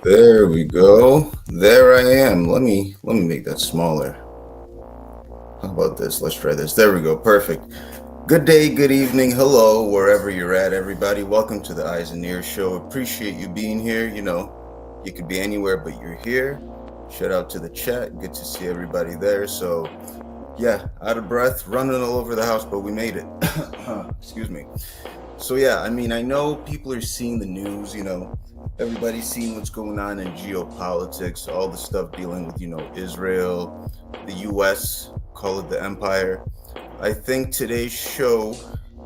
There we go. There I am. Let me make that smaller. How about this? Let's try this. There we go. Perfect. Good day, good evening, hello, wherever you're at, everybody. Welcome to the Eyes and Ears Show. Appreciate you being here. You could be anywhere, but you're here. Shout out to the chat. Good to see everybody there. So, yeah, out of breath, running all over the house, but we made it. Excuse me. So yeah, I know people are seeing the news, everybody's seeing what's going on in geopolitics, all the stuff dealing with, Israel, the US, call it the empire. I think today's show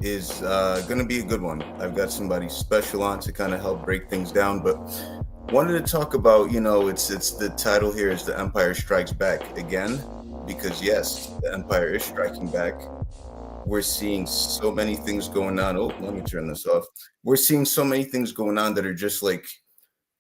is going to be a good one. I've got somebody special on to kind of help break things down, but wanted to talk about, it's the title here is The Empire Strikes Back again, because yes, the empire is striking back. We're seeing so many things going on. Oh, let me turn this off. We're seeing so many things going on that are just like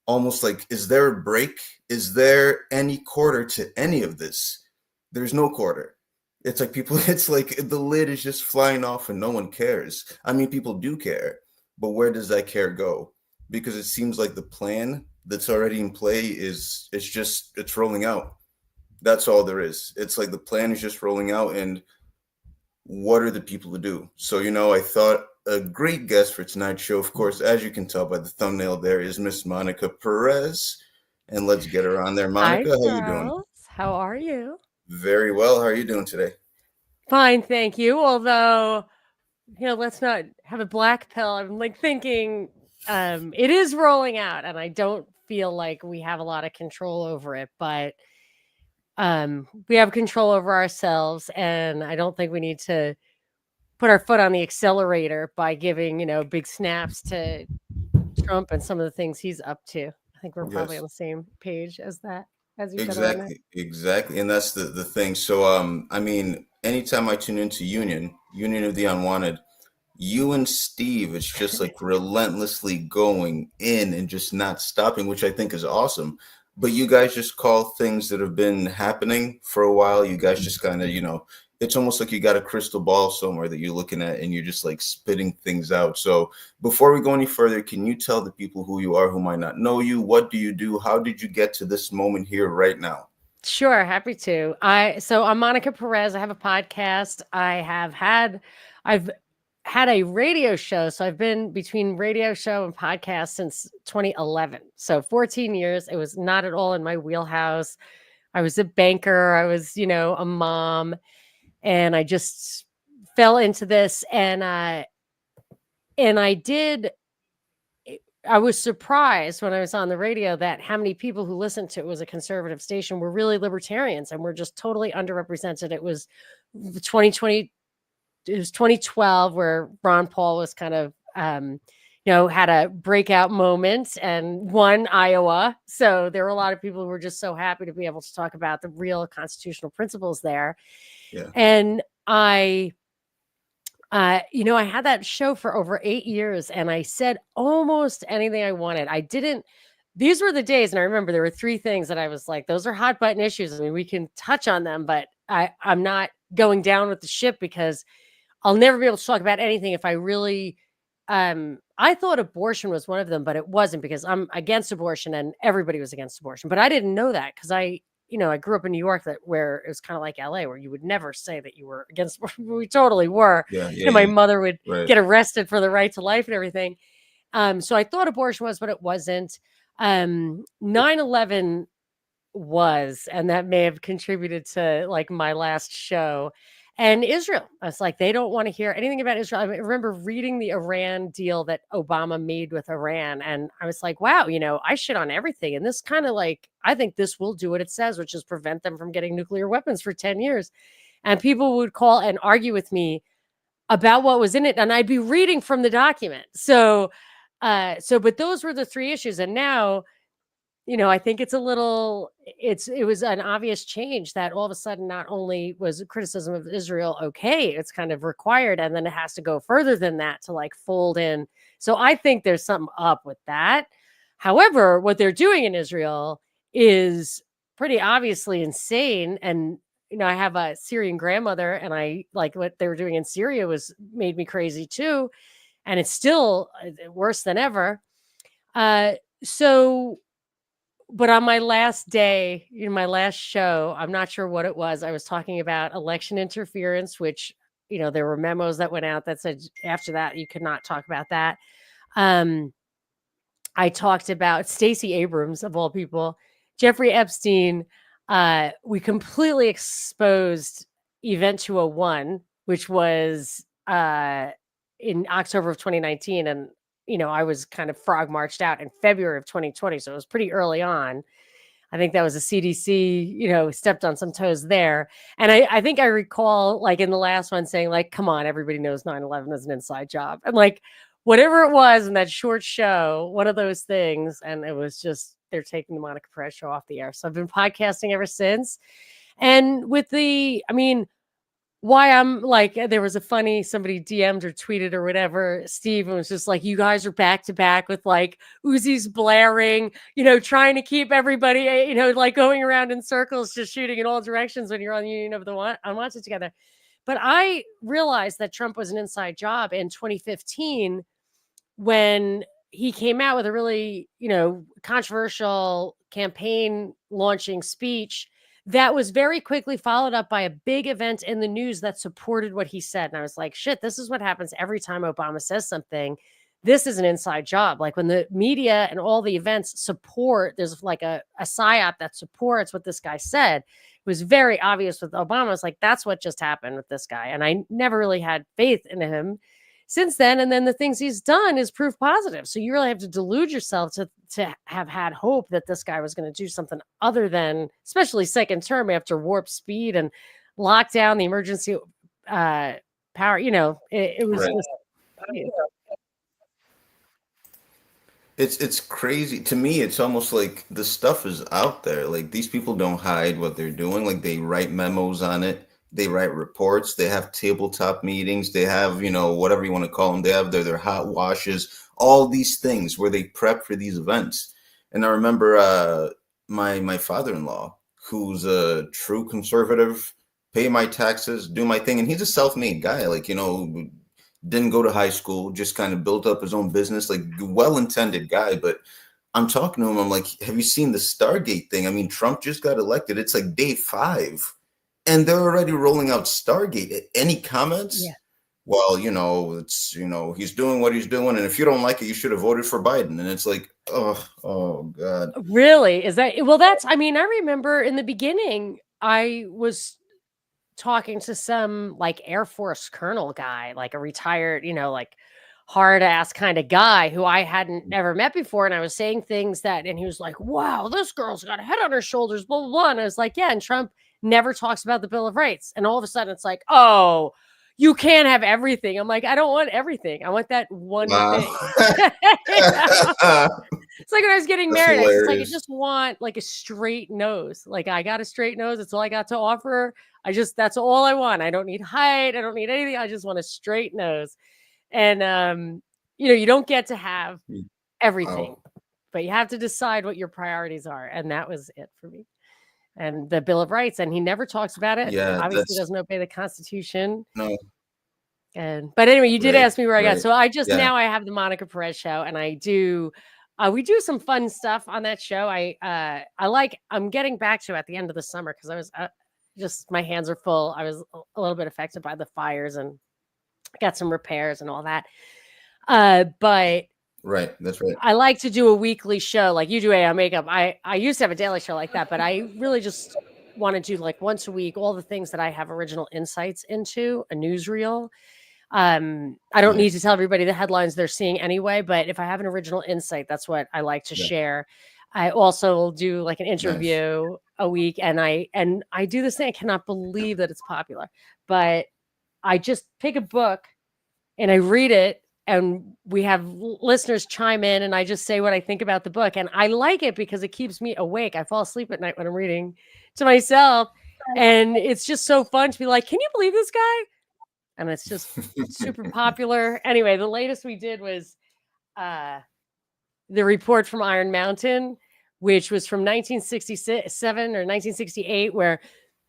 almost like, is there a break? Is there any quarter to any of this? There's no quarter. It's like people, it's like the lid is just flying off and no one cares. I mean, people do care, but where does that care go? Because it seems like the plan that's already in play it's rolling out. That's all there is. It's like the plan is just rolling out, and what are the people to do? So, I thought a great guest for tonight's show, of course, as you can tell by the thumbnail there, is Miss Monica Perez. And let's get her on there. Hi, Monica, how you doing? Charles. How are you? Very well. How are you doing today? Fine, thank you. Although, let's not have a black pill. I'm like thinking it is rolling out and I don't feel like we have a lot of control over it, but we have control over ourselves and I don't think we need to put our foot on the accelerator by giving, big snaps to Trump and some of the things he's up to. I think we're probably on Yes. the same page as that, as each other on that. Exactly. And that's the thing. So anytime I tune into Union of the Unwanted, you and Steve, it's just like relentlessly going in and just not stopping, which I think is awesome. But you guys just call things that have been happening for a while. You guys just kind of, it's almost like you got a crystal ball somewhere that you're looking at and you're just like spitting things out. So before we go any further, can you tell the people who you are who might not know you? What do you do? How did you get to this moment here right now? Sure, happy to. I'm Monica Perez. I have a podcast. I've had a radio show. So I've been between radio show and podcast since 2011. So 14 years. It was not at all in my wheelhouse. I was a banker. I was, a mom, and I just fell into this and I did I was surprised when I was on the radio that how many people who listened to it was a conservative station were really libertarians and were just totally underrepresented. It was 2020, it was 2012 where Ron Paul was kind of, had a breakout moment and won Iowa. So there were a lot of people who were just so happy to be able to talk about the real constitutional principles there. Yeah. And I had that show for over 8 years and I said almost anything I wanted. These were the days, and I remember there were 3 things that I was like, those are hot button issues. I mean, we can touch on them, but I'm not going down with the ship because I'll never be able to talk about anything if I really I thought abortion was one of them, but it wasn't because I'm against abortion and everybody was against abortion. But I didn't know that because I grew up in New York where it was kind of like LA where you would never say that you were against we totally were. Yeah. Yeah. My Yeah. mother would Right. get arrested for the right to life and everything. So I thought abortion was, but it wasn't. 9/11 was, and that may have contributed to like my last show. And Israel, I was like, they don't want to hear anything about Israel. I remember reading the Iran deal that Obama made with Iran, and I was like, wow, I shit on everything. And this kind of like, I think this will do what it says, which is prevent them from getting nuclear weapons for 10 years. And people would call and argue with me about what was in it, and I'd be reading from the document. But those were the 3 issues. And now, I think it was an obvious change that all of a sudden not only was criticism of Israel okay, it's kind of required, and then it has to go further than that to like fold in. So I think there's something up with that. However, what they're doing in Israel is pretty obviously insane. And I have a Syrian grandmother, and I like what they were doing in Syria was made me crazy too. And it's still worse than ever. So but on my last day, my last show, I'm not sure what it was. I was talking about election interference, which, there were memos that went out that said after that you could not talk about that. Um, I talked about Stacey Abrams, of all people, Jeffrey Epstein. We completely exposed Event 201, which was in October of 2019. And, I was kind of frog marched out in February of 2020. So it was pretty early on. I think that was a CDC, stepped on some toes there. And I think I recall, like, in the last one saying, like, come on, everybody knows 9/11 is an inside job. And, like, whatever it was in that short show, one of those things. And it was just, they're taking the Monica Perez show off the air. So I've been podcasting ever since. And why I'm like, there was a funny, somebody DM'd or tweeted or whatever, Steve, and was just like, you guys are back to back with like Uzis blaring, trying to keep everybody, like going around in circles, just shooting in all directions when you're on Union of the on Watch It Together. But I realized that Trump was an inside job in 2015 when he came out with a really, controversial campaign launching speech that was very quickly followed up by a big event in the news that supported what he said. And I was like, shit, this is what happens every time Obama says something. This is an inside job. Like when the media and all the events support, there's like a psyop that supports what this guy said. It was very obvious with Obama. It's like, that's what just happened with this guy. And I never really had faith in him since then. And then the things he's done is proof positive. So you really have to delude yourself to have had hope that this guy was going to do something other than, especially second term after warp speed and lock down the emergency power. It was Right. just, It's crazy. To me, it's almost like the stuff is out there. Like these people don't hide what they're doing. Like they write memos on it. They write reports. They have tabletop meetings. They have, whatever you want to call them. They have their hot washes, all these things where they prep for these events. And I remember my father-in-law, who's a true conservative, pay my taxes, do my thing, and he's a self-made guy. Like, didn't go to high school, just kind of built up his own business, like well-intended guy. But I'm talking to him, I'm like, have you seen the Stargate thing? I mean, Trump just got elected. It's like day 5 and they're already rolling out Stargate. Any comments? yeah. Well, it's, he's doing what he's doing. And if you don't like it, you should have voted for Biden. And it's like, oh God. Really? Is that, well, I remember in the beginning, I was talking to some like Air Force colonel guy, like a retired, like hard ass kind of guy who I hadn't never met before. And I was saying things and he was like, wow, this girl's got a head on her shoulders, blah, blah, blah. And I was like, yeah. And Trump never talks about the Bill of Rights. And all of a sudden it's like, oh, you can't have everything. I'm like, I don't want everything. I want that one thing. It's like when I was getting married, I was like, I just want like a straight nose. Like I got a straight nose. That's all I got to offer. That's all I want. I don't need height. I don't need anything. I just want a straight nose. And, you don't get to have everything, but you have to decide what your priorities are. And that was it for me. And the Bill of Rights. And he never talks about it. Yeah, obviously doesn't obey the Constitution. No. But anyway, you did ask me where I got. So now I have the Monica Perez show, and I do. We do some fun stuff on that show. I'm getting back to at the end of the summer because I was just my hands are full. I was a little bit affected by the fires and got some repairs and all that. But right, that's right. I like to do a weekly show like you do AI Makeup. I used to have a daily show like that, but I really just want to do like once a week all the things that I have original insights into, a newsreel. I don't need to tell everybody the headlines they're seeing anyway, but if I have an original insight, that's what I like to share. I also will do like an interview a week, and I do this thing. I cannot believe that it's popular, but I just pick a book and I read it, and we have listeners chime in, and I just say what I think about the book. And I like it because it keeps me awake. I fall asleep at night when I'm reading to myself, and it's just so fun to be like, can you believe this guy? And it's just super popular. Anyway, the latest we did was the report from Iron Mountain, which was from 1967 or 1968, where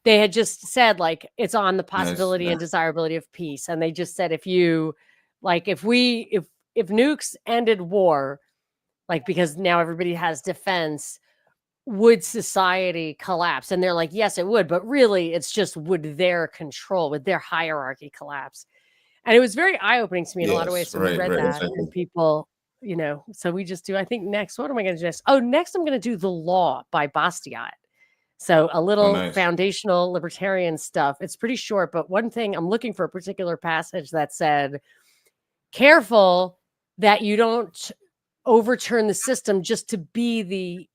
they had just said, like, it's on the possibility and desirability of peace. And they just said, if nukes ended war, like, because now everybody has defense, would society collapse? And they're like, yes, it would. But really, it's just would their control, would their hierarchy collapse? And it was very eye opening to me in a lot of ways. Yes, So we right, read right, that exactly. and people, so we just do, I think next, what am I going to do next? Oh, next I'm going to do The Law by Bastiat. So a Oh, little nice. foundational libertarian stuff. It's pretty short, but one thing I'm looking for a particular passage that said, careful that you don't overturn the system just to be the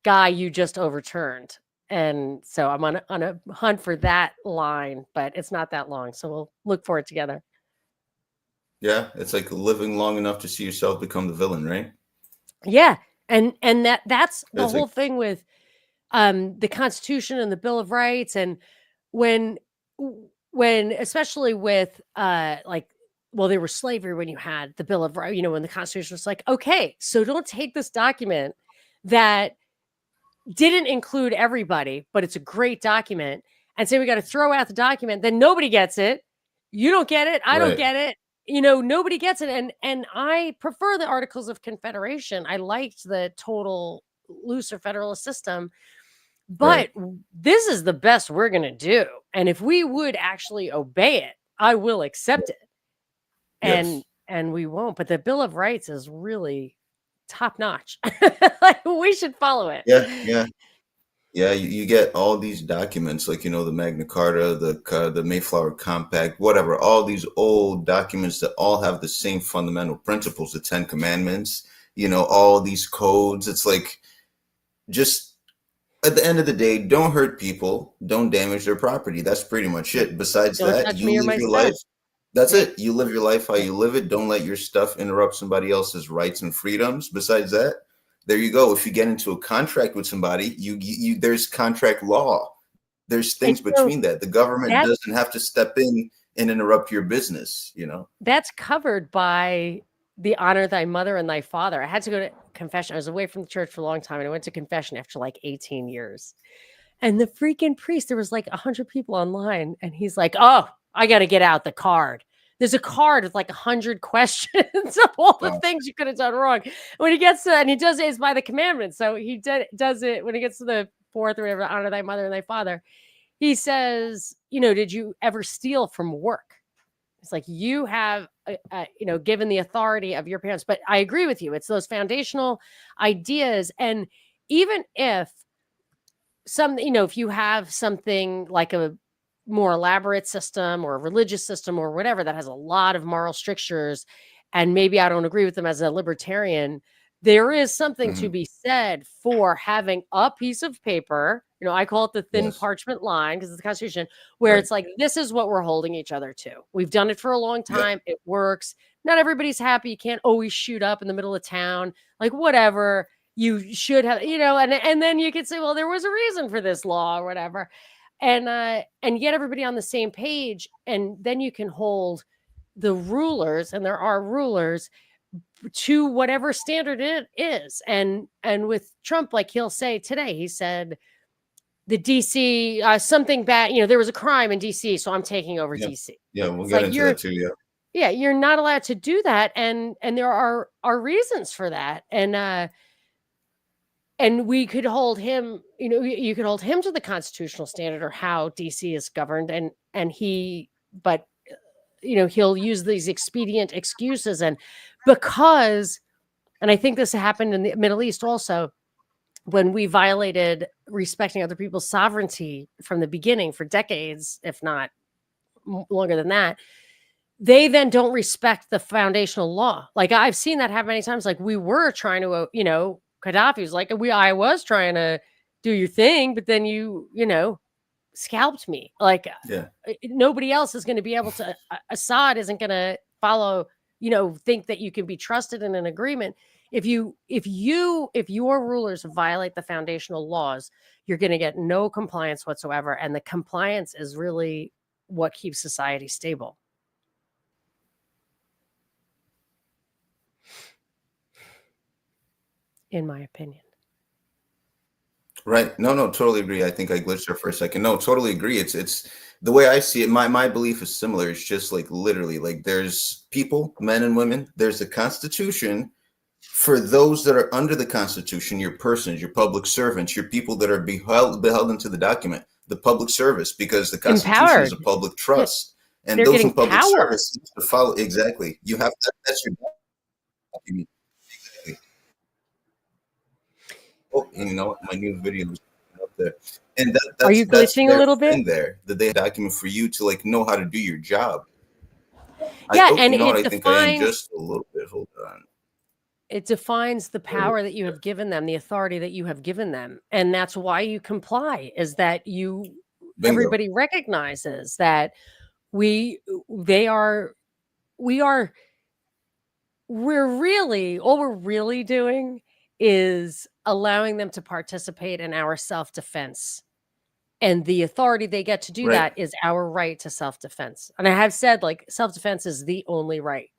guy you just overturned. And so I'm on a hunt for that line, but it's not that long. So we'll look for it together. Yeah, it's like living long enough to see yourself become the villain, right? Yeah. And that's the It's whole like, thing with the Constitution and the Bill of Rights. And when when especially with like, well, there was slavery when you had the Bill of Rights, when the Constitution was like, okay, so don't take this document that didn't include everybody, but it's a great document, and say we got to throw out the document, then nobody gets it. You don't get it. I don't right, get it. Nobody gets it. And I prefer the Articles of Confederation. I liked the total looser federalist system, right. but this is the best we're going to do. And if we would actually obey it, I will accept it. And Yes. and we won't. But the Bill of Rights is really top notch. Like we should follow it. Yeah, yeah. Yeah, you get all these documents, like the Magna Carta, the Mayflower Compact, whatever. All these old documents that all have the same fundamental principles, the Ten Commandments. All these codes. It's like, just at the end of the day, don't hurt people, don't damage their property. That's pretty much Yep. it. Besides Don't that, touch you me or live my your life. stuff. That's Yep. it. You live your life how Yep. you live it. Don't let your stuff interrupt somebody else's rights and freedoms. Besides that, there you go. If you get into a contract with somebody, you there's contract law. There's And things between that. The government that doesn't have to step in and interrupt your business. that's covered by the honor thy mother and thy father. I had to go to confession. I was away from the church for a long time, and I went to confession after like 18 years. And the freaking priest, there was like 100 people online, and he's like, "Oh, I got to get out the card. There's a card with like 100 questions of all the Wow. things you could have done wrong." When he gets to, and he does it, it's by the commandments. So he does it when he gets to the fourth or whatever, honor thy mother and thy father. He says, did you ever steal from work? It's like you have, given the authority of your parents. But I agree with you. It's those foundational ideas. And even if if you have something like a more elaborate system or a religious system or whatever that has a lot of moral strictures, and maybe I don't agree with them as a libertarian, there is something to Hmm. be said for having a piece of paper. I call it the thin Yes. parchment line because it's the Constitution, where Right. it's like, this is what we're holding each other to. We've done it for a long Yeah. time. It works. Not everybody's happy. You can't always shoot up in the middle of town, like whatever you should have, and then you could say, well, there was a reason for this law or whatever. And get everybody on the same page. And then you can hold the rulers, and there are rulers, to whatever standard it is. And with Trump, like he'll say today, he said the DC something bad, there was a crime in DC, so I'm taking over Yeah. DC. Yeah. We'll It's get like into that too. Yeah. you're not allowed to do that, and there are reasons for that. And we could hold him, you could hold him to the constitutional standard or how DC is governed, and but he'll use these expedient excuses. And because, and I think this happened in the Middle East also, when we violated respecting other people's sovereignty from the beginning for decades, if not longer than that, they then don't respect the foundational law. Like I've seen that happen many times. Like we were trying to, Gaddafi was like, I was trying to do your thing, but then scalped me. Like Yeah. nobody else is going to be able to. Assad isn't going to follow. Think that you can be trusted in an agreement. If your rulers violate the foundational laws, you're going to get no compliance whatsoever, and the compliance is really what keeps society stable, in my opinion. Right. No, no, totally agree. I think I glitched there for a second. No, totally agree. It's the way I see it. My belief is similar. It's just like literally like there's people, men and women. There's the Constitution, for those that are under the Constitution, your persons, your public servants, your people that are beholden to the document, the public service, because the Constitution is Empowered. a public Yeah, trust, and they're those in getting public power. service have to follow exactly. You have to, that's your document. Exactly. Oh, and you know what? My new video is up there, and Are you that's glitching a their little bit? thing there, that they have a document for you to like know how to do your job. Yeah, and You know what? I think I am just a little bit. Hold on. it defines the There power that you have given them, the authority that you have given them. And that's why you comply, is that Bingo. everybody recognizes that we they are we are all we're really doing is allowing them to participate in our self-defense. And the authority they get to do Right. that is our right to self-defense. And I have said, like, self-defense is the only right.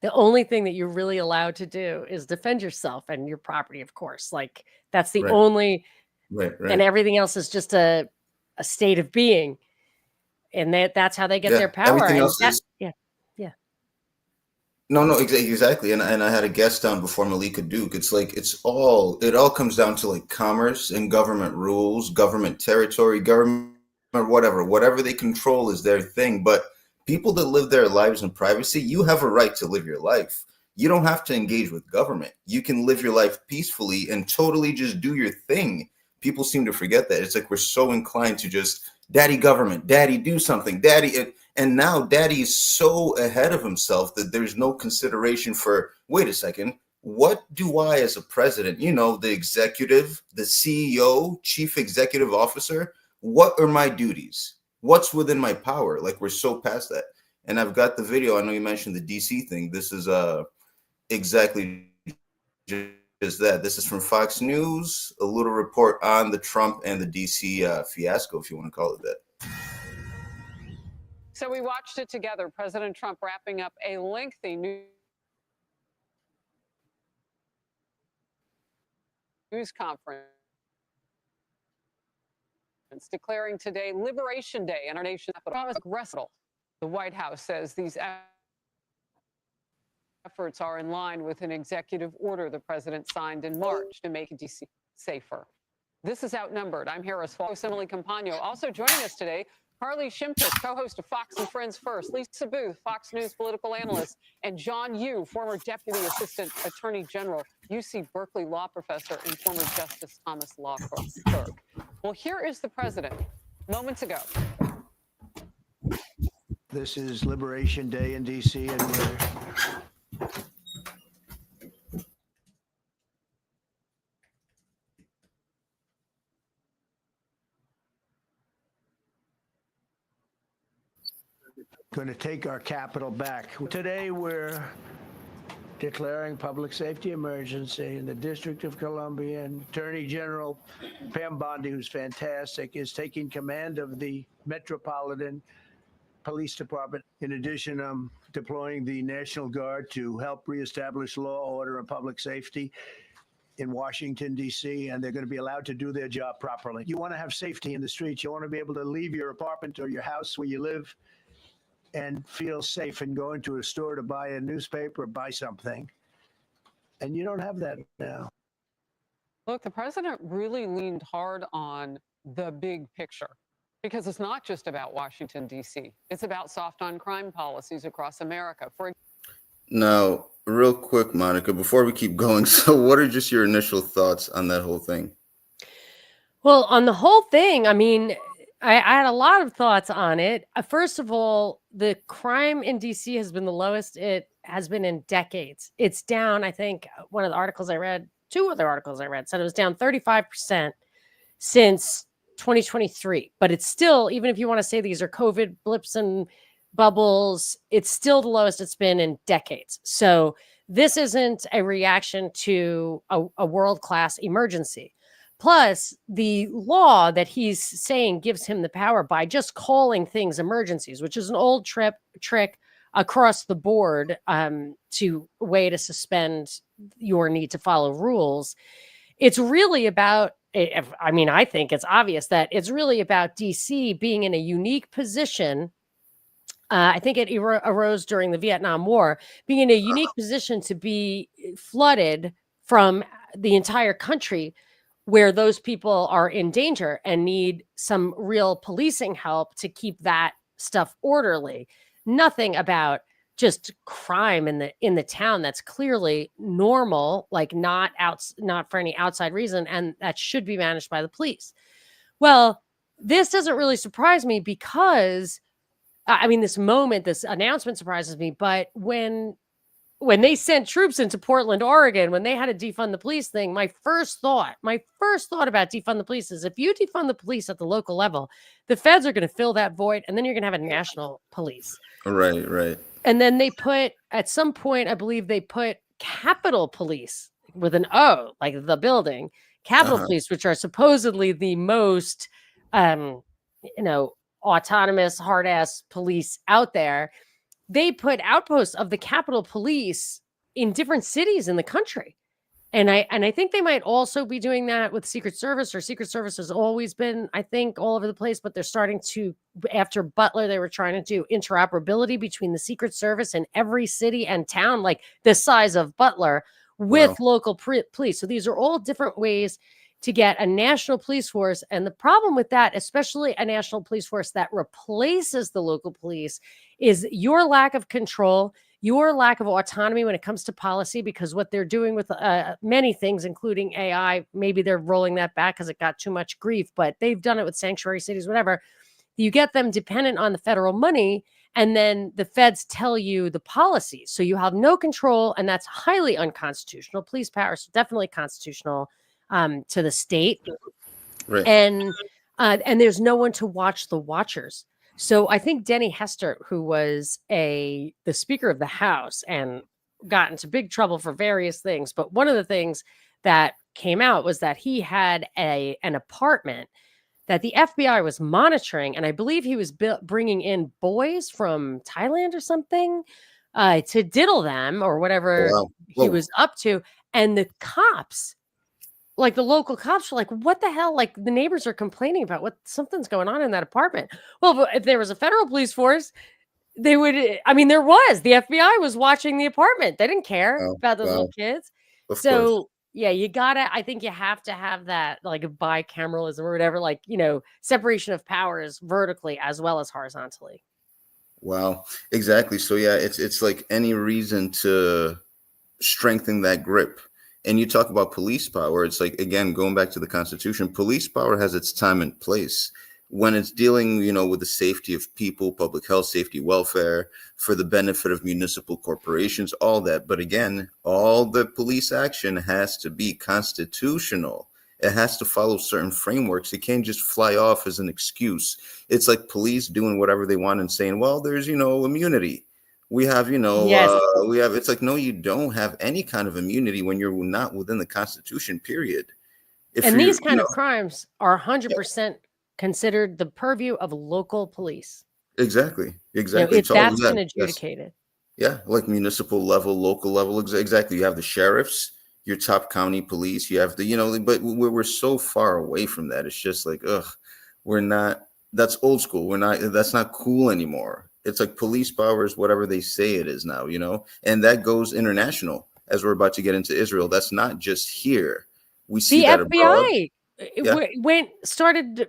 The only thing that you're really allowed to do is defend yourself and your property, of course. Like, that's the Right. only, Right. and Right. everything else is just a state of being. And that's how they get their Yeah. power. Everything And else that, is yeah, yeah. no, no, exactly. And I had a guest on before, Malika Duke. It's like it all comes down to like commerce and government rules, government territory, government or whatever they control is their thing. But people that live their lives in privacy, you have a right to live your life. You don't have to engage with government. You can live your life peacefully and totally just do your thing. People seem to forget that. It's like we're so inclined to just daddy government, daddy do something, daddy. And now daddy is so ahead of himself that there's no consideration for, wait a second, what do I as a president, the executive, the CEO, chief executive officer, what are my duties? What's within my power? Like we're so past that. And I've got the video. I know you mentioned the DC thing. This is exactly just that. This is from Fox News, a little report on the Trump and the DC fiasco, if you want to call it that. So we watched it together. President Trump wrapping up a lengthy news conference, declaring today Liberation Day in our nation's capital. The White House says these efforts are in line with an executive order the president signed in March to make D.C. safer. This is Outnumbered. I'm Harris Falk. Emily Campagno. Also joining us today, Carly Shimkus, co-host of Fox and Friends First, Lisa Booth, Fox News political analyst, and John Yoo, former Deputy Assistant Attorney General, UC Berkeley law professor, and former Justice Thomas Law Clerk. Well, here is the president moments ago. This is Liberation Day in D.C., and we're going to take our capital back. Today, we're declaring public safety emergency in the District of Columbia, and Attorney General Pam Bondi, who's fantastic, is taking command of the Metropolitan Police Department. In addition, I'm deploying the National Guard to help reestablish law, order, and public safety in Washington, D.C., and they're going to be allowed to do their job properly. You want to have safety in the streets. You want to be able to leave your apartment or your house where you live and feel safe and go into a store to buy a newspaper or buy something. And you don't have that now. Look, the president really leaned hard on the big picture, because it's not just about Washington, D.C. It's about soft on crime policies across America. Now, real quick, Monica, before we keep going, so what are just your initial thoughts on that whole thing? Well, on the whole thing, I mean, I had a lot of thoughts on it. First of all, the crime in DC has been the lowest it has been in decades. It's down, I think, one of the articles I read, two other articles I read said it was down 35% since 2023. But it's still, even if you want to say these are COVID blips and bubbles, it's still the lowest it's been in decades. So this isn't a reaction to a world-class emergency. Plus, the law that he's saying gives him the power by just calling things emergencies, which is an old trick across the board to way to suspend your need to follow rules. It's really about, I think it's obvious that it's really about DC being in a unique position. I think it arose during the Vietnam War, being in a unique position to be flooded from the entire country where those people are in danger and need some real policing help to keep that stuff orderly. Nothing about just crime in the town that's clearly normal, like not for any outside reason, and that should be managed by the police. Well, this doesn't really surprise me because I mean, this announcement surprises me, but when they sent troops into Portland, Oregon, when they had to defund the police thing, my first thought about defund the police is if you defund the police at the local level, the feds are going to fill that void, and then you're going to have a national police. Right, right. And then they put, at some point, I believe they put Capitol Police with an O, like the building, Capitol Police, which are supposedly the most, autonomous, hard ass police out there. They put outposts of the Capitol Police in different cities in the country. And I think they might also be doing that with Secret Service, or Secret Service has always been, I think, all over the place, but they're starting to, after Butler, they were trying to do interoperability between the Secret Service in every city and town, like the size of Butler, with local police. So these are all different ways to get a national police force. And the problem with that, especially a national police force that replaces the local police, is your lack of control, your lack of autonomy when it comes to policy, because what they're doing with many things, including AI, maybe they're rolling that back because it got too much grief, but they've done it with sanctuary cities, whatever. You get them dependent on the federal money, and then the feds tell you the policies. So you have no control, and that's highly unconstitutional. Police powers definitely constitutional to the state. Right. And there's no one to watch the watchers. So I think Denny Hester, who was the Speaker of the House and got into big trouble for various things, but one of the things that came out was that he had an apartment that the FBI was monitoring, and I believe he was bringing in boys from Thailand or something to diddle them or whatever he was up to. And the cops, like the local cops, were like, what the hell? Like the neighbors are complaining about something's going on in that apartment. Well, if there was a federal police force, they would, the FBI was watching the apartment. They didn't care about those little kids. Of course. Yeah, I think you have to have that, like a bicameralism or whatever, like, separation of powers vertically as well as horizontally. Wow, exactly. So yeah, it's like any reason to strengthen that grip. And you talk about police power. It's like, again, going back to the Constitution, police power has its time and place. When it's dealing, with the safety of people, public health, safety, welfare, for the benefit of municipal corporations, all that. But again, all the police action has to be constitutional. It has to follow certain frameworks. It can't just fly off as an excuse. It's like police doing whatever they want and saying, well, there's, immunity. We have, Yes. It's like, no, you don't have any kind of immunity when you're not within the Constitution, period. And these kind of crimes are 100% considered the purview of local police. Exactly. If that's been adjudicated. Yeah, like municipal level, local level. Exactly. You have the sheriffs, your top county police. You have the, but we're so far away from that. It's just like, we're not. That's old school. That's not cool anymore. It's like police power is whatever they say it is now, and that goes international, as we're about to get into Israel. That's not just here. We see the that FBI abroad.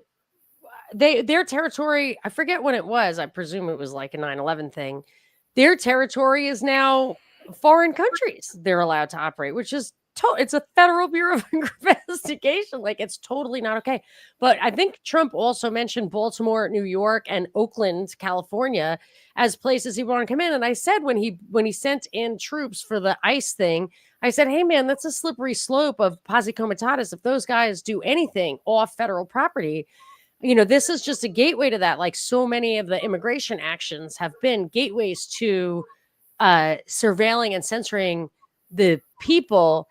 Their territory, I forget when it was. I presume it was like a 9/11 thing. Their territory is now foreign countries they're allowed to operate, which is it's a Federal Bureau of Investigation. Like, it's totally not okay. But I think Trump also mentioned Baltimore, New York, and Oakland, California as places he wanted to come in. And I said when he sent in troops for the ICE thing, I said, hey man, that's a slippery slope of posse comitatus. If those guys do anything off federal property, this is just a gateway to that. Like so many of the immigration actions have been gateways to surveilling and censoring the people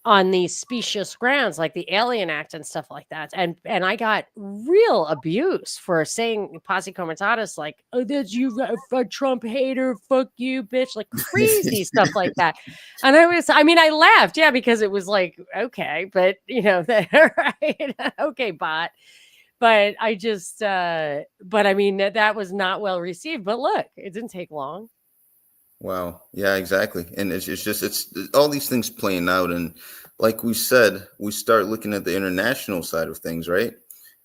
on these specious grounds, like the Alien Act and stuff like that. And I got real abuse for saying posse comitatus, like, oh, that's you, a Trump hater, fuck you, bitch, like crazy stuff like that. And I laughed, yeah, because it was like, okay, but right, okay, bot. But I just, that was not well received. But look, it didn't take long. Wow. Yeah, exactly. And it's just it's all these things playing out, and like we said, we start looking at the international side of things, right?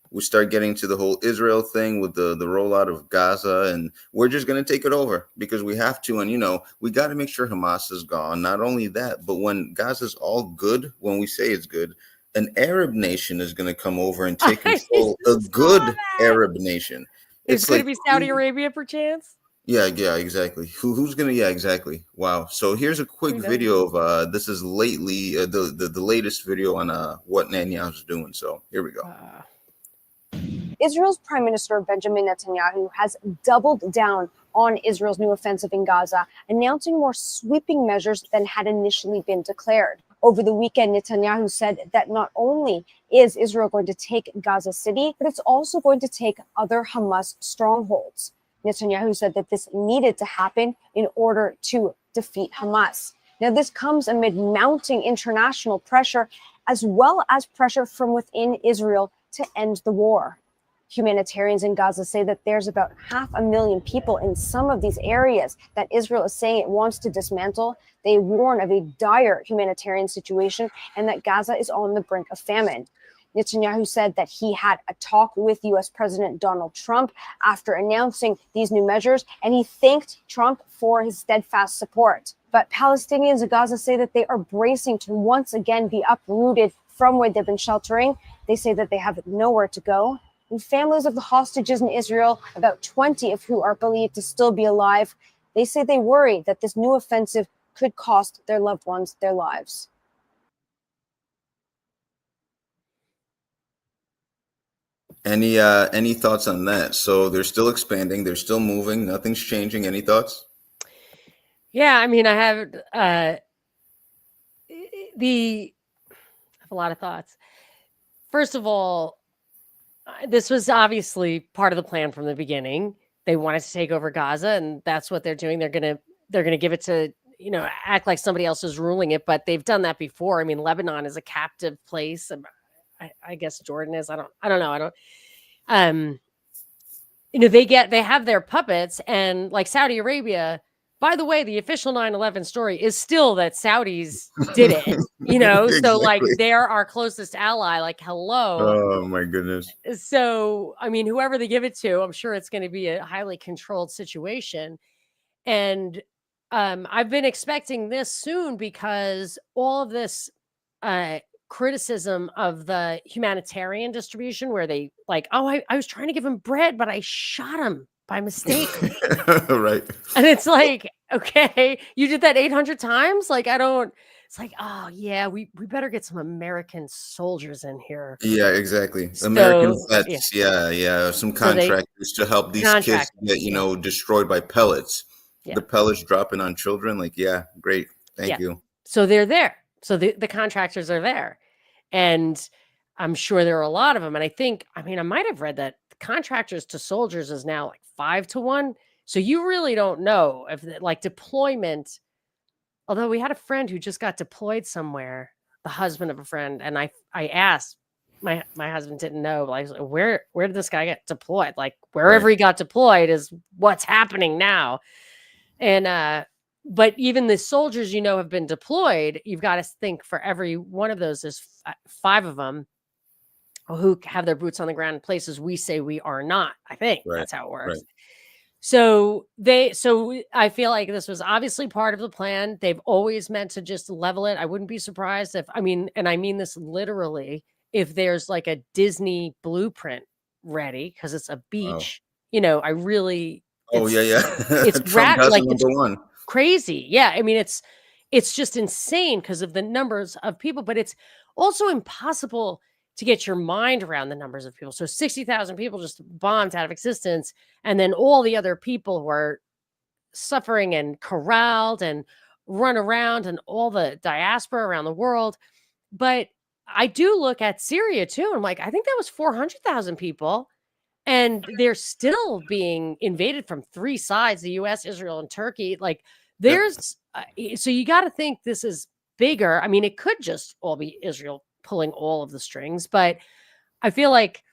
We start getting to the whole Israel thing with the rollout of Gaza, and we're just going to take it over because we have to. And we got to make sure Hamas is gone. Not only that, but when Gaza's all good, when we say it's good, an Arab nation is going to come over and take I control. A saw good that. Arab nation. It's It's going to like be Saudi Arabia, perchance. yeah, yeah, exactly. Who's gonna? Yeah, exactly. Wow. So here's a quick Who knows? video of this is lately the latest video on what Netanyahu's doing. So here we go. Israel's Prime Minister Benjamin Netanyahu has doubled down on Israel's new offensive in Gaza, announcing more sweeping measures than had initially been declared. Over the weekend, Netanyahu said that not only is Israel going to take Gaza City, but it's also going to take other Hamas strongholds. Netanyahu said that this needed to happen in order to defeat Hamas. Now, this comes amid mounting international pressure, as well as pressure from within Israel to end the war. Humanitarians in Gaza say that there's about 500,000 people in some of these areas that Israel is saying it wants to dismantle. They warn of a dire humanitarian situation and that Gaza is on the brink of famine. Netanyahu said that he had a talk with U.S. President Donald Trump after announcing these new measures, and he thanked Trump for his steadfast support. But Palestinians in Gaza say that they are bracing to once again be uprooted from where they've been sheltering. They say that they have nowhere to go. And families of the hostages in Israel, about 20 of who are believed to still be alive, they say they worry that this new offensive could cost their loved ones their lives. Any thoughts on that? So they're still expanding, they're still moving, nothing's changing. Any thoughts? Yeah, I mean, I have I have a lot of thoughts. First of all, this was obviously part of the plan from the beginning. They wanted to take over Gaza, and that's what they're doing. They're gonna give it to act like somebody else is ruling it, but they've done that before. I mean, Lebanon is a captive place. I guess Jordan is. I don't know. I don't. Um, they have their puppets, and like Saudi Arabia. By the way, the official 9/11 story is still that Saudis did it. So like Exactly. they're our closest ally. Like, hello. Oh my goodness. So, I mean, whoever they give it to, I'm sure it's going to be a highly controlled situation. And I've been expecting this soon because all of this criticism of the humanitarian distribution, where they like, oh, I was trying to give him bread, but I shot him by mistake. Right. And it's like, okay, you did that 800 times? Like, it's like, oh, yeah, we better get some American soldiers in here. Yeah, exactly. American So, yeah. vets. Yeah. Some So they contractors to help these kids contractors, get destroyed by pellets. yeah. The pellets dropping on children. Like, yeah, great. Thank you. So they're there. So the contractors are there. And I'm sure there are a lot of them. And I might have read that contractors to soldiers is now like 5-1. So you really don't know if like deployment. Although we had a friend who just got deployed somewhere, the husband of a friend, and I asked my husband didn't know, like, where did this guy get deployed? Like wherever he got deployed is what's happening now. And but even the soldiers have been deployed, you've got to think for every one of those, there's 5 of them who have their boots on the ground in places we say we are not. I think that's how it works. Right. So I feel like this was obviously part of the plan. They've always meant to just level it. I wouldn't be surprised if, and I mean this literally, if there's like a Disney blueprint ready, because it's a beach, I really, Oh, yeah. it's Trump has like number one. Crazy. Yeah. I mean, it's just insane because of the numbers of people, but it's also impossible to get your mind around the numbers of people. So 60,000 people just bombed out of existence. And then all the other people who are suffering and corralled and run around, and all the diaspora around the world. But I do look at Syria too. I'm like, I think that was 400,000 people. And they're still being invaded from 3 sides, the US, Israel, and Turkey. Like there's, so you got to think this is bigger. I mean, it could just all be Israel pulling all of the strings, but I feel like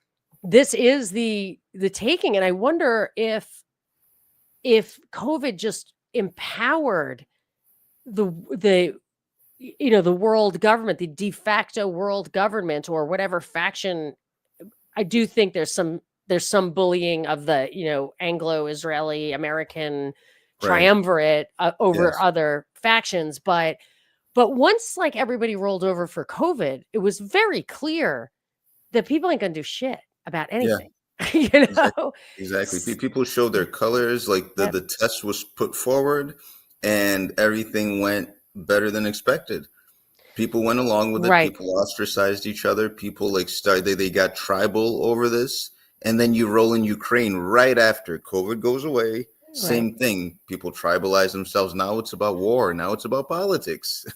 this is the taking. And I wonder if COVID just empowered the the world government, the de facto world government, or whatever faction. I do think there's some bullying of the Anglo-Israeli American Right. triumvirate over Yes. other factions, but once like everybody rolled over for COVID, it was very clear that people ain't gonna do shit about Yeah. anything. You Exactly. know? Exactly. People show their colors. Like Yep. the test was put forward, and everything went better than expected. People went along with it. Right. People ostracized each other. People like started. They got tribal over this, and then you roll in Ukraine right after COVID goes away. Right. Same thing. People tribalize themselves. Now it's about war. Now it's about politics.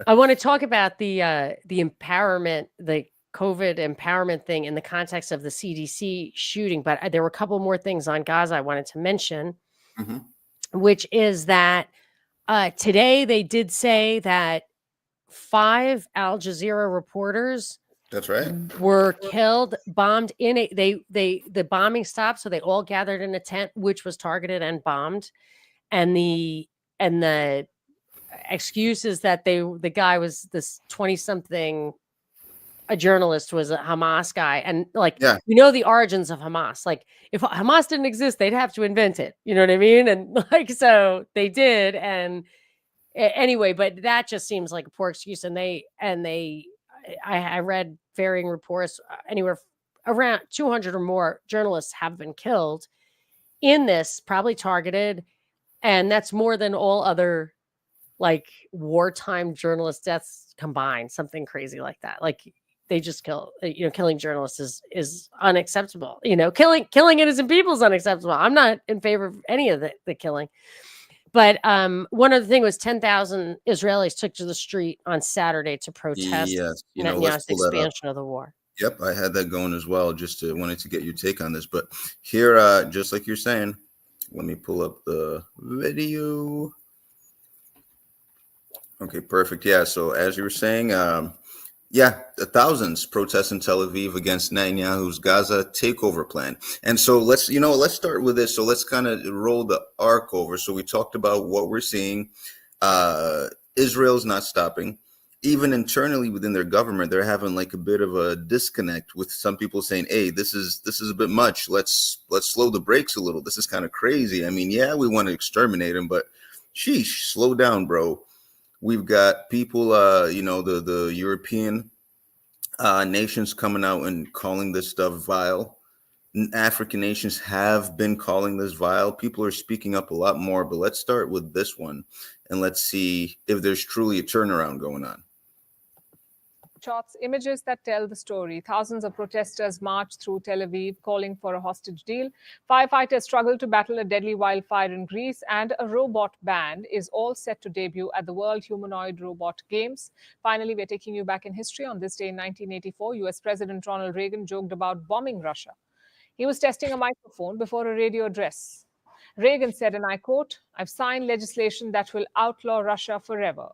I want to talk about the empowerment, the COVID empowerment thing in the context of the CDC shooting, but there were a couple more things on Gaza I wanted to mention, Mhm. which is that today they did say that 5 Al Jazeera reporters That's right. were killed, bombed in the bombing stopped, so they all gathered in a tent, which was targeted and bombed, and the excuse is that the guy was this 20-something, a journalist, was a Hamas guy, and like Yeah. we know the origins of Hamas. Like if Hamas didn't exist, they'd have to invent it. You know what I mean? And like so they did, and anyway, but that just seems like a poor excuse. And I read varying reports, anywhere around 200 or more journalists have been killed in this, probably targeted, and that's more than all other like wartime journalist deaths combined, something crazy like that. Like they just killing journalists is unacceptable. Killing innocent people is unacceptable. I'm not in favor of any of the killing. But one other thing was 10,000 Israelis took to the street on Saturday to protest Yes. Let's Netanyahu's pull that up. expansion of the war. Yep, I had that going as well. Just wanted to get your take on this, but here, just like you're saying, let me pull up the video. Okay, perfect. Yeah. So as you were saying, yeah, the thousands protest in Tel Aviv against Netanyahu's Gaza takeover plan. And so let's start with this. So let's kind of roll the arc over. So we talked about what we're seeing. Israel's not stopping. Even internally within their government, they're having like a bit of a disconnect, with some people saying, "Hey, this is a bit much. Let's slow the brakes a little. This is kind of crazy. I mean, yeah, we want to exterminate them, but sheesh, slow down, bro." We've got people, the European nations coming out and calling this stuff vile. African nations have been calling this vile. People are speaking up a lot more, but let's start with this one and let's see if there's truly a turnaround going on. Shots, images that tell the story. Thousands of protesters marched through Tel Aviv calling for a hostage deal. Firefighters struggled to battle a deadly wildfire in Greece, and a robot band is all set to debut at the World Humanoid Robot Games. Finally, we're taking you back in history. On this day in 1984, US President Ronald Reagan joked about bombing Russia. He was testing a microphone before a radio address. Reagan said, and I quote, "I've signed legislation that will outlaw Russia forever."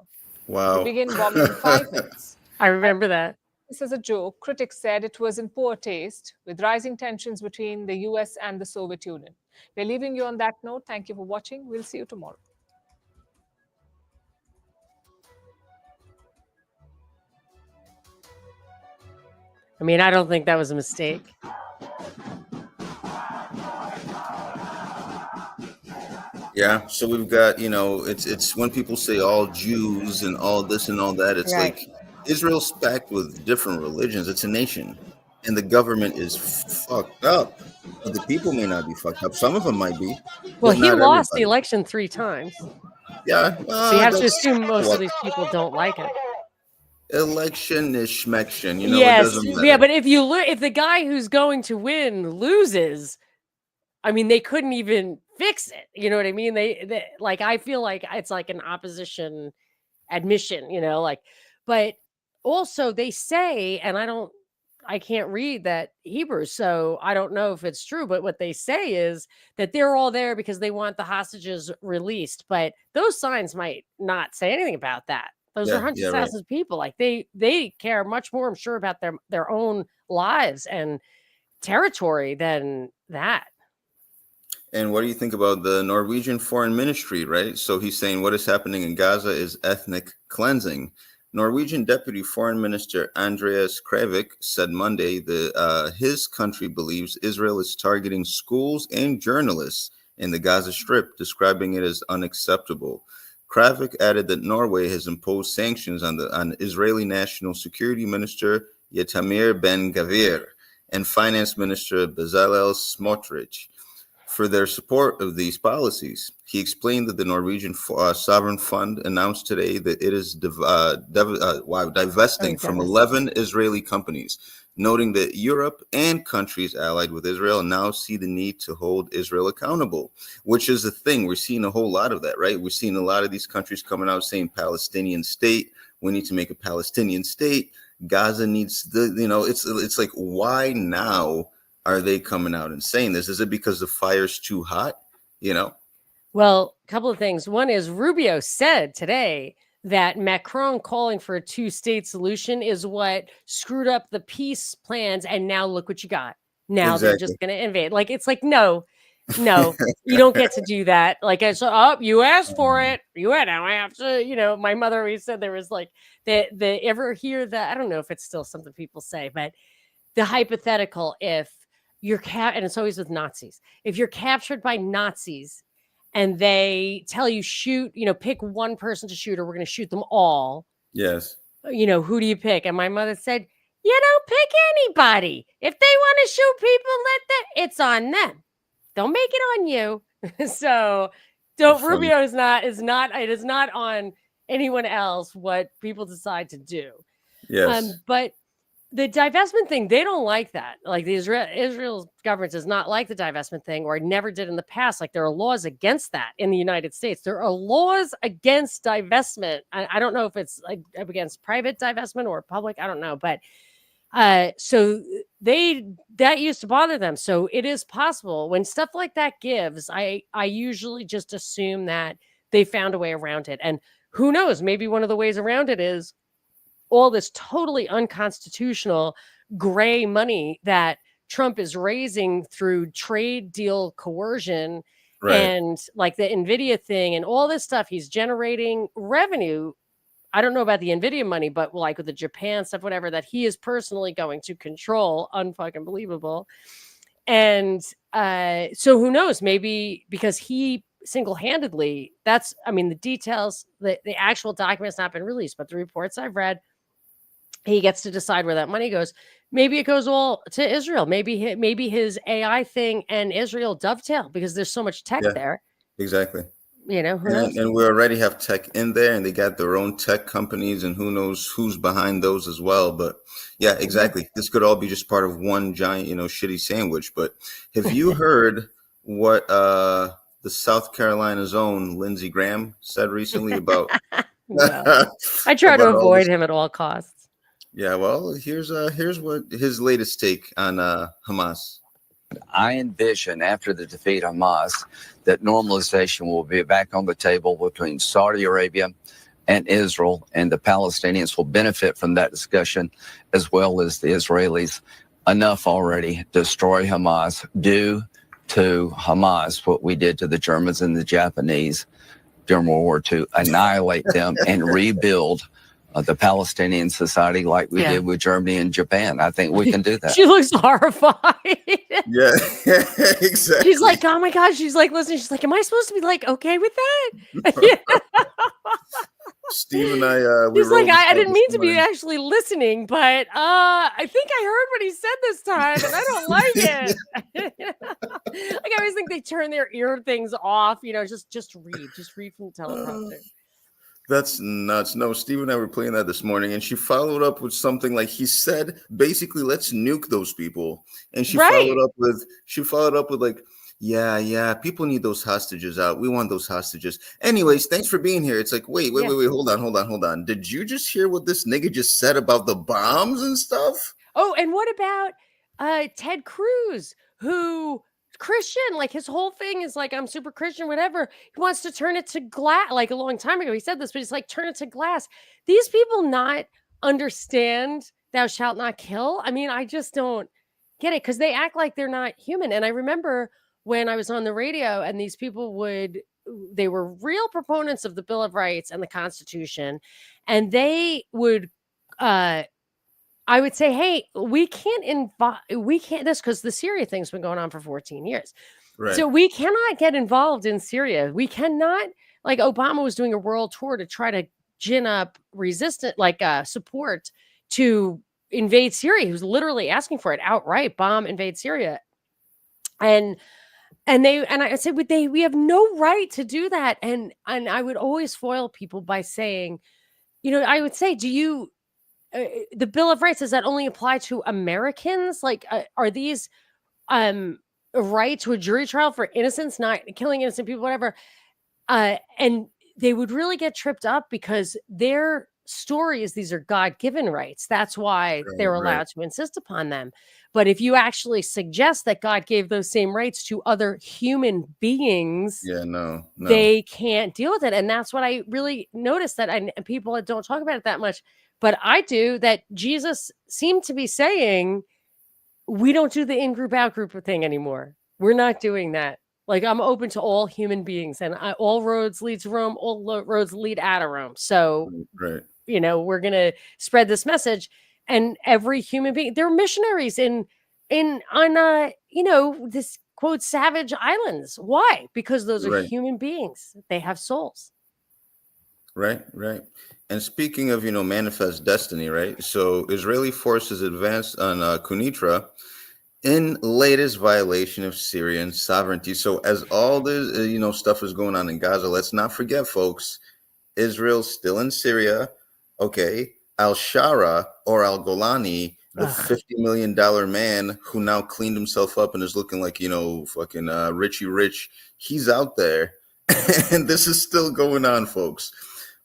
Wow. To begin bombing in 5 minutes. I remember that. This is a joke. Critics said it was in poor taste, with rising tensions between the US and the Soviet Union. We're leaving you on that note. Thank you for watching. We'll see you tomorrow. I mean, I don't think that was a mistake. Yeah, so we've got, it's when people say all Jews and all this and all that, it's Right. like Israel's packed with different religions. It's a nation, and the government is fucked up. But the people may not be fucked up. Some of them might be, Well, but he not lost the everybody. election 3 times. Yeah, So you have to that's assume most of these people don't like him. election-ish, schmection. It Yes. doesn't matter. Yeah, but if the guy who's going to win loses, I mean, they couldn't even fix it. You know what I mean? They like, I feel like it's like an opposition admission, but also they say, and I can't read that Hebrew, so I don't know if it's true, but what they say is that they're all there because they want the hostages released. But those signs might not say anything about that. Those are hundreds of right. thousands of people. Like they care much more, I'm sure, about their own lives and territory than that. And what do you think about the Norwegian foreign ministry, right? So he's saying what is happening in Gaza is ethnic cleansing. Norwegian Deputy Foreign Minister Andreas Kravik said Monday that his country believes Israel is targeting schools and journalists in the Gaza Strip, describing it as unacceptable. Kravik added that Norway has imposed sanctions on Israeli National Security Minister Itamar Ben-Gvir and Finance Minister Bezalel Smotrich for their support of these policies. He explained that the Norwegian Sovereign Fund announced today that it is divesting from 11 Israeli companies, noting that Europe and countries allied with Israel now see the need to hold Israel accountable, which is the thing. We're seeing a whole lot of that, right? We're seeing a lot of these countries coming out saying Palestinian state. We need to make a Palestinian state. Gaza needs it's like, why now are they coming out and saying this? Is it because the fire's too hot? Well, a couple of things. One is Rubio said today that Macron calling for a two-state solution is what screwed up the peace plans. And now look what you got. Now they're just going to invade. Like, it's like, no, you don't get to do that. Like, you asked for it. Now I have to, my mother always said there was like the ever hear that. I don't know if it's still something people say, but the hypothetical, if you're and it's always with Nazis. If you're captured by Nazis and they tell you shoot, pick one person to shoot, or we're going to shoot them all. Yes. Who do you pick? And my mother said, you don't pick anybody. If they want to shoot people, it's on them. Don't make it on you. So Rubio is not, it is not on anyone else what people decide to do. Yes. But the divestment thing, they don't like that. Like the Israel's government does not like the divestment thing, or never did in the past. Like there are laws against that in the United States. There are laws against divestment. I don't know if it's like against private divestment or public. I don't know. But so that used to bother them. So it is possible when stuff like that gives, I usually just assume that they found a way around it. And who knows, maybe one of the ways around it is all this totally unconstitutional gray money that Trump is raising through trade deal coercion, right, and like the NVIDIA thing and all this stuff. He's generating revenue. I don't know about the NVIDIA money, but like with the Japan stuff, whatever, that he is personally going to control. Unfucking believable. And so who knows, maybe because he single-handedly, the details, the actual documents not been released, but the reports I've read, he gets to decide where that money goes. Maybe it goes all to Israel. Maybe his AI thing and Israel dovetail because there's so much tech there. Exactly. Who knows? And we already have tech in there, and they got their own tech companies, and who knows who's behind those as well. But yeah, exactly. Mm-hmm. This could all be just part of one giant, shitty sandwich. But have you heard what the South Carolina's own Lindsey Graham said recently about? No. I try to avoid him at all costs. Yeah, well, here's what his latest take on Hamas. I envision after the defeat of Hamas that normalization will be back on the table between Saudi Arabia and Israel, and the Palestinians will benefit from that discussion as well as the Israelis. Enough already. Destroy Hamas. Do to Hamas what we did to the Germans and the Japanese during World War II. Annihilate them and rebuild the Palestinian society like we did with Germany and Japan. I think we can do that. She looks horrified. Yeah, exactly. She's like, oh my God. She's like, listen, she's like, am I supposed to be like, okay with that? Steve and I, he's like, I didn't mean to be actually listening, but I think I heard what he said this time, and I don't like it. Like I always think they turn their ear things off, just read from the teleprompter. That's nuts. No, Steve and I were playing that this morning, and she followed up with something like he said, basically, let's nuke those people. And she followed up with like, yeah, people need those hostages out. We want those hostages. Anyways, thanks for being here. It's like, wait, hold on. Did you just hear what this nigga just said about the bombs and stuff? Oh, and what about Ted Cruz, who Christian, like his whole thing is like, I'm super Christian, whatever. He wants to turn it to glass. Like a long time ago, he said this, but he's like, turn it to glass. These people not understand thou shalt not kill. I mean, I just don't get it because they act like they're not human. And I remember when I was on the radio and these people they were real proponents of the Bill of Rights and the Constitution, and they would I would say, hey, we can't this, because the Syria thing's been going on for 14 years. Right. So we cannot get involved in Syria. We cannot, like Obama was doing a world tour to try to gin up support to invade Syria. He was literally asking for it outright, invade Syria. And I said, we have no right to do that. And I would always foil people by saying, I would say, the Bill of Rights, does that only apply to Americans? Like, are these right to a jury trial for innocence, not killing innocent people, whatever? And they would really get tripped up because their story is these are God-given rights. That's why they're allowed to insist upon them. But if you actually suggest that God gave those same rights to other human beings, no. They can't deal with it. And that's what I really noticed, that people don't talk about it that much, but I do, that Jesus seemed to be saying, we don't do the in-group, out-group thing anymore. We're not doing that. Like, I'm open to all human beings, and all roads lead to Rome, all roads lead out of Rome. So, right. We're going to spread this message, and every human being, they're missionaries on this quote, savage islands. Why? Because those are human beings. They have souls. Right. And speaking of, manifest destiny, right? So Israeli forces advanced on Kunitra in latest violation of Syrian sovereignty. So as all this, stuff is going on in Gaza, let's not forget, folks, Israel's still in Syria. Okay. Al-Shara or Al-Golani, the $50 million man who now cleaned himself up and is looking like, fucking Richie Rich, he's out there. And this is still going on, folks.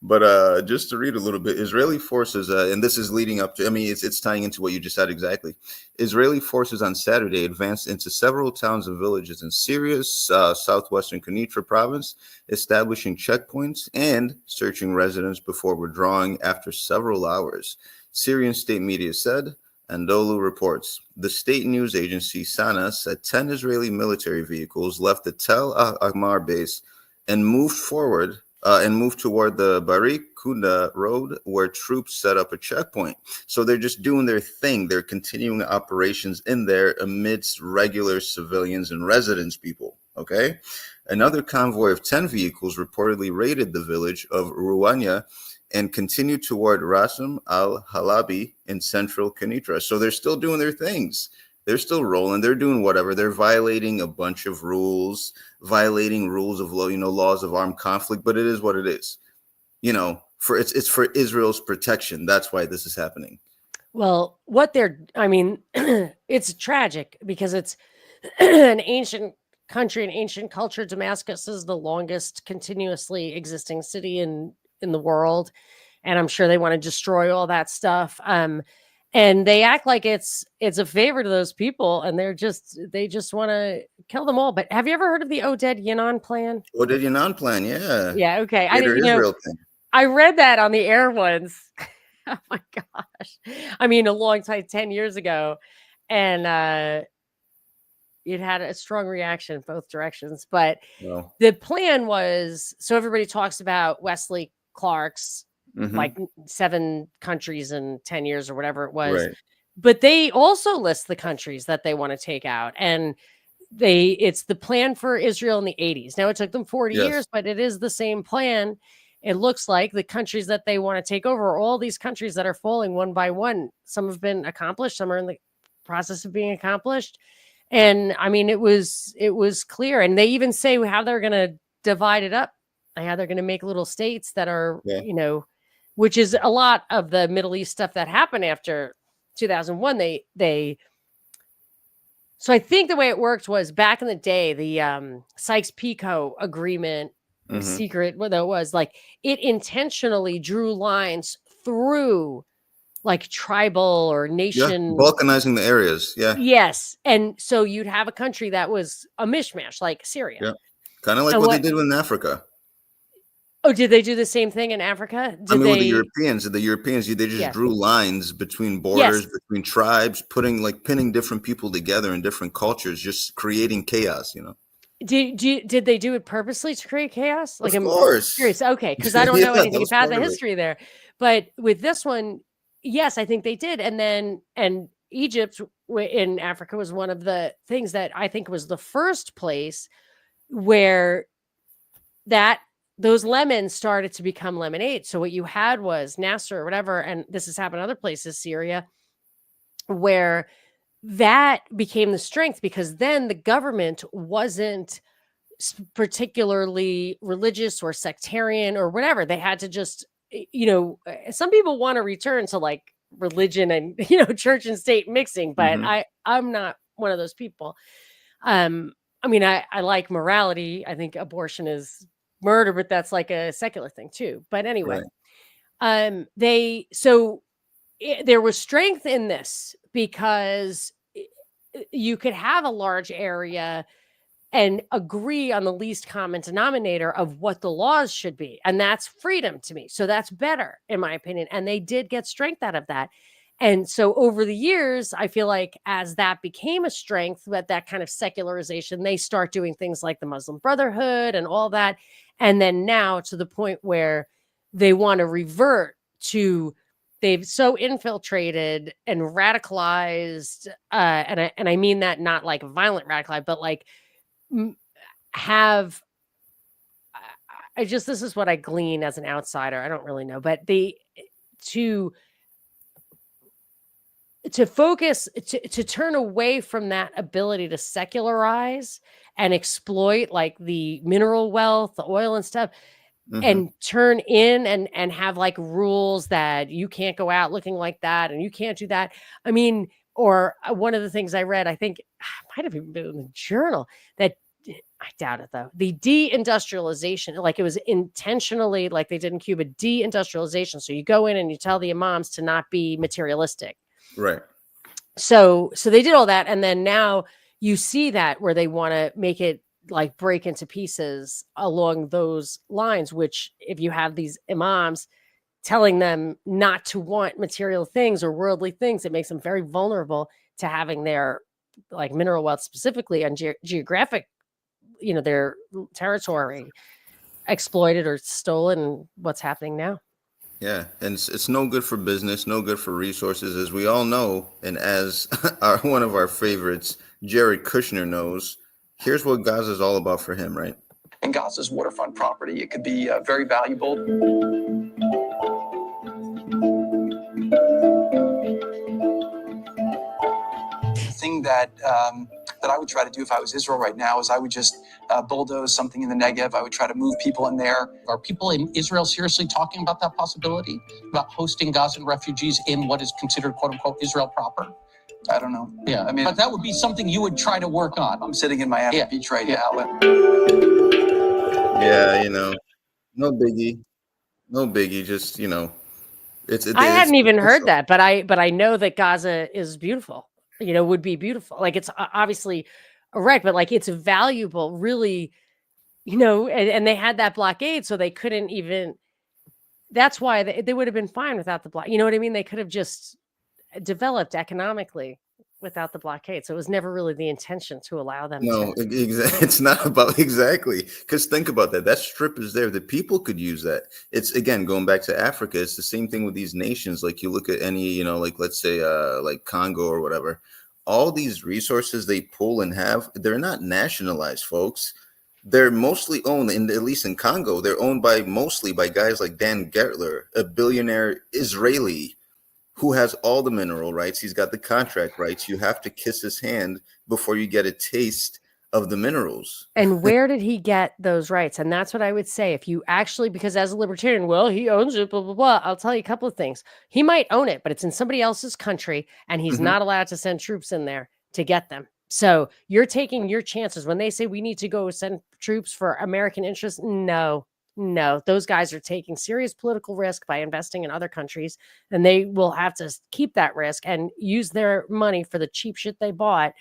But just to read a little bit, Israeli forces, and this is leading up to, it's tying into what you just said exactly. Israeli forces on Saturday advanced into several towns and villages in Syria's southwestern Kenitra province, establishing checkpoints and searching residents before withdrawing after several hours. Syrian state media said. Anadolu reports. The state news agency Sana said 10 Israeli military vehicles left the Tel Ahmar base and moved toward the Barik Kunda road, where troops set up a checkpoint. So they're just doing their thing. They're continuing operations in there amidst regular civilians and residents, people. Okay. Another convoy of 10 vehicles reportedly raided the village of Ruwanya and continued toward Rasim al-Halabi in central Kenitra. So they're still doing their things. They're still rolling. They're doing whatever. They're violating a bunch of rules, violating rules of laws of armed conflict. But it is what it is. It's for Israel's protection. That's why this is happening. Well, it's tragic because it's an ancient country, an ancient culture. Damascus is the longest continuously existing city in the world, and I'm sure they want to destroy all that stuff. And they act like it's a favor to those people, and they just want to kill them all. But have you ever heard of the Oded Yinon plan? Oded Yinon plan, yeah. Yeah, okay. I read that on the air once. Oh my gosh. A long time, 10 years ago. And it had a strong reaction in both directions. But the plan was, so everybody talks about Wesley Clark's like 7 countries in 10 years or whatever it was. Right. But they also list the countries that they want to take out. And it's the plan for Israel in the 80s. Now it took them 40 years, but it is the same plan. It looks like the countries that they want to take over are all these countries that are falling one by one. Some have been accomplished, some are in the process of being accomplished. And it was clear. And they even say how they're going to divide it up. How they're going to make little states that are, which is a lot of the Middle East stuff that happened after 2001. So I think the way it worked was back in the day, the Sykes-Picot agreement, secret, what that was, like it intentionally drew lines through like tribal or nation. Balkanizing the areas. Yeah. Yes. And so you'd have a country that was a mishmash like Syria. Yeah. Kind of like what they did in Africa. Oh, did they do the same thing in Africa? With the Europeans, they just drew lines between borders, between tribes, pinning different people together in different cultures, just creating chaos, Did they do it purposely to create chaos? Like, Of I'm course. curious. Okay, because I don't Yeah, know that anything was about part the of it. history there. But with this one, yes, I think they did. And Egypt in Africa was one of the things that I think was the first place where those lemons started to become lemonade. So what you had was Nasser or whatever, and this has happened in other places, Syria, where that became the strength because then the government wasn't particularly religious or sectarian or whatever. They had to just, some people want to return to like religion and church and state mixing, but Mhm. I'm not one of those people. I mean, I like morality. I think abortion is murder, but that's like a secular thing too. But anyway, Right. there was strength in this because you could have a large area and agree on the least common denominator of what the laws should be. And that's freedom to me. So that's better, in my opinion. And they did get strength out of that. And so over the years, I feel like as that became a strength, that kind of secularization, they start doing things like the Muslim Brotherhood and all that. And then now to the point where they want to revert to they've so infiltrated and radicalized, and I mean that not like violent radicalized, but like have I just this is what I glean as an outsider. I don't really know, but to focus to turn away from that ability to secularize and exploit like the mineral wealth, the oil and stuff, Mhm. and turn in and have like rules that you can't go out looking like that and you can't do that. I mean, or one of the things I read, I think might have even been in the journal that I doubt it though. The deindustrialization, like it was intentionally like they did in Cuba, deindustrialization. So you go in and you tell the imams to not be materialistic. Right. So they did all that, and then now you see that where they want to make it like break into pieces along those lines, which if you have these imams telling them not to want material things or worldly things, it makes them very vulnerable to having their like mineral wealth specifically on geographic, their territory exploited or stolen. What's happening now? Yeah, and it's no good for business, no good for resources, as we all know, and as one of our favorites, Jared Kushner, knows. Here's what Gaza is all about for him, right? And Gaza's waterfront property, it could be very valuable. The thing that I would try to do if I was Israel right now is I would just bulldoze something in the Negev. I would try to move people in there. Are people in Israel seriously talking about that possibility, about hosting Gazan refugees in what is considered, quote unquote, Israel proper? I don't know. Yeah, I mean, but that would be something you would try to work on. I'm sitting in Miami Beach right now. Yeah, no biggie, no biggie. Just I hadn't even heard potential. that, but I know that Gaza is beautiful. Would be beautiful. Like it's obviously erect, but like it's valuable, really. And they had that blockade, so they couldn't even. That's why they would have been fine without the block. You know what I mean? They could have just developed economically without the blockade. So it was never really the intention to allow them No, to. it's not about exactly, because think about that. That strip is there. The people could use that. It's again going back to Africa. It's the same thing with these nations. Like you look at any, like let's say, like Congo or whatever. All these resources they pull and have, they're not nationalized, folks. They're mostly owned, at least in Congo, they're owned mostly by guys like Dan Gertler, a billionaire Israeli who has all the mineral rights. He's got the contract rights. You have to kiss his hand before you get a taste of the minerals. And where did he get those rights? And that's what I would say. If you actually, because as a libertarian, well, he owns it, blah, blah, blah. I'll tell you a couple of things. He might own it, but it's in somebody else's country, and he's not allowed to send troops in there to get them. So you're taking your chances. When they say we need to go send troops for American interests, no, those guys are taking serious political risk by investing in other countries, and they will have to keep that risk and use their money for the cheap shit they bought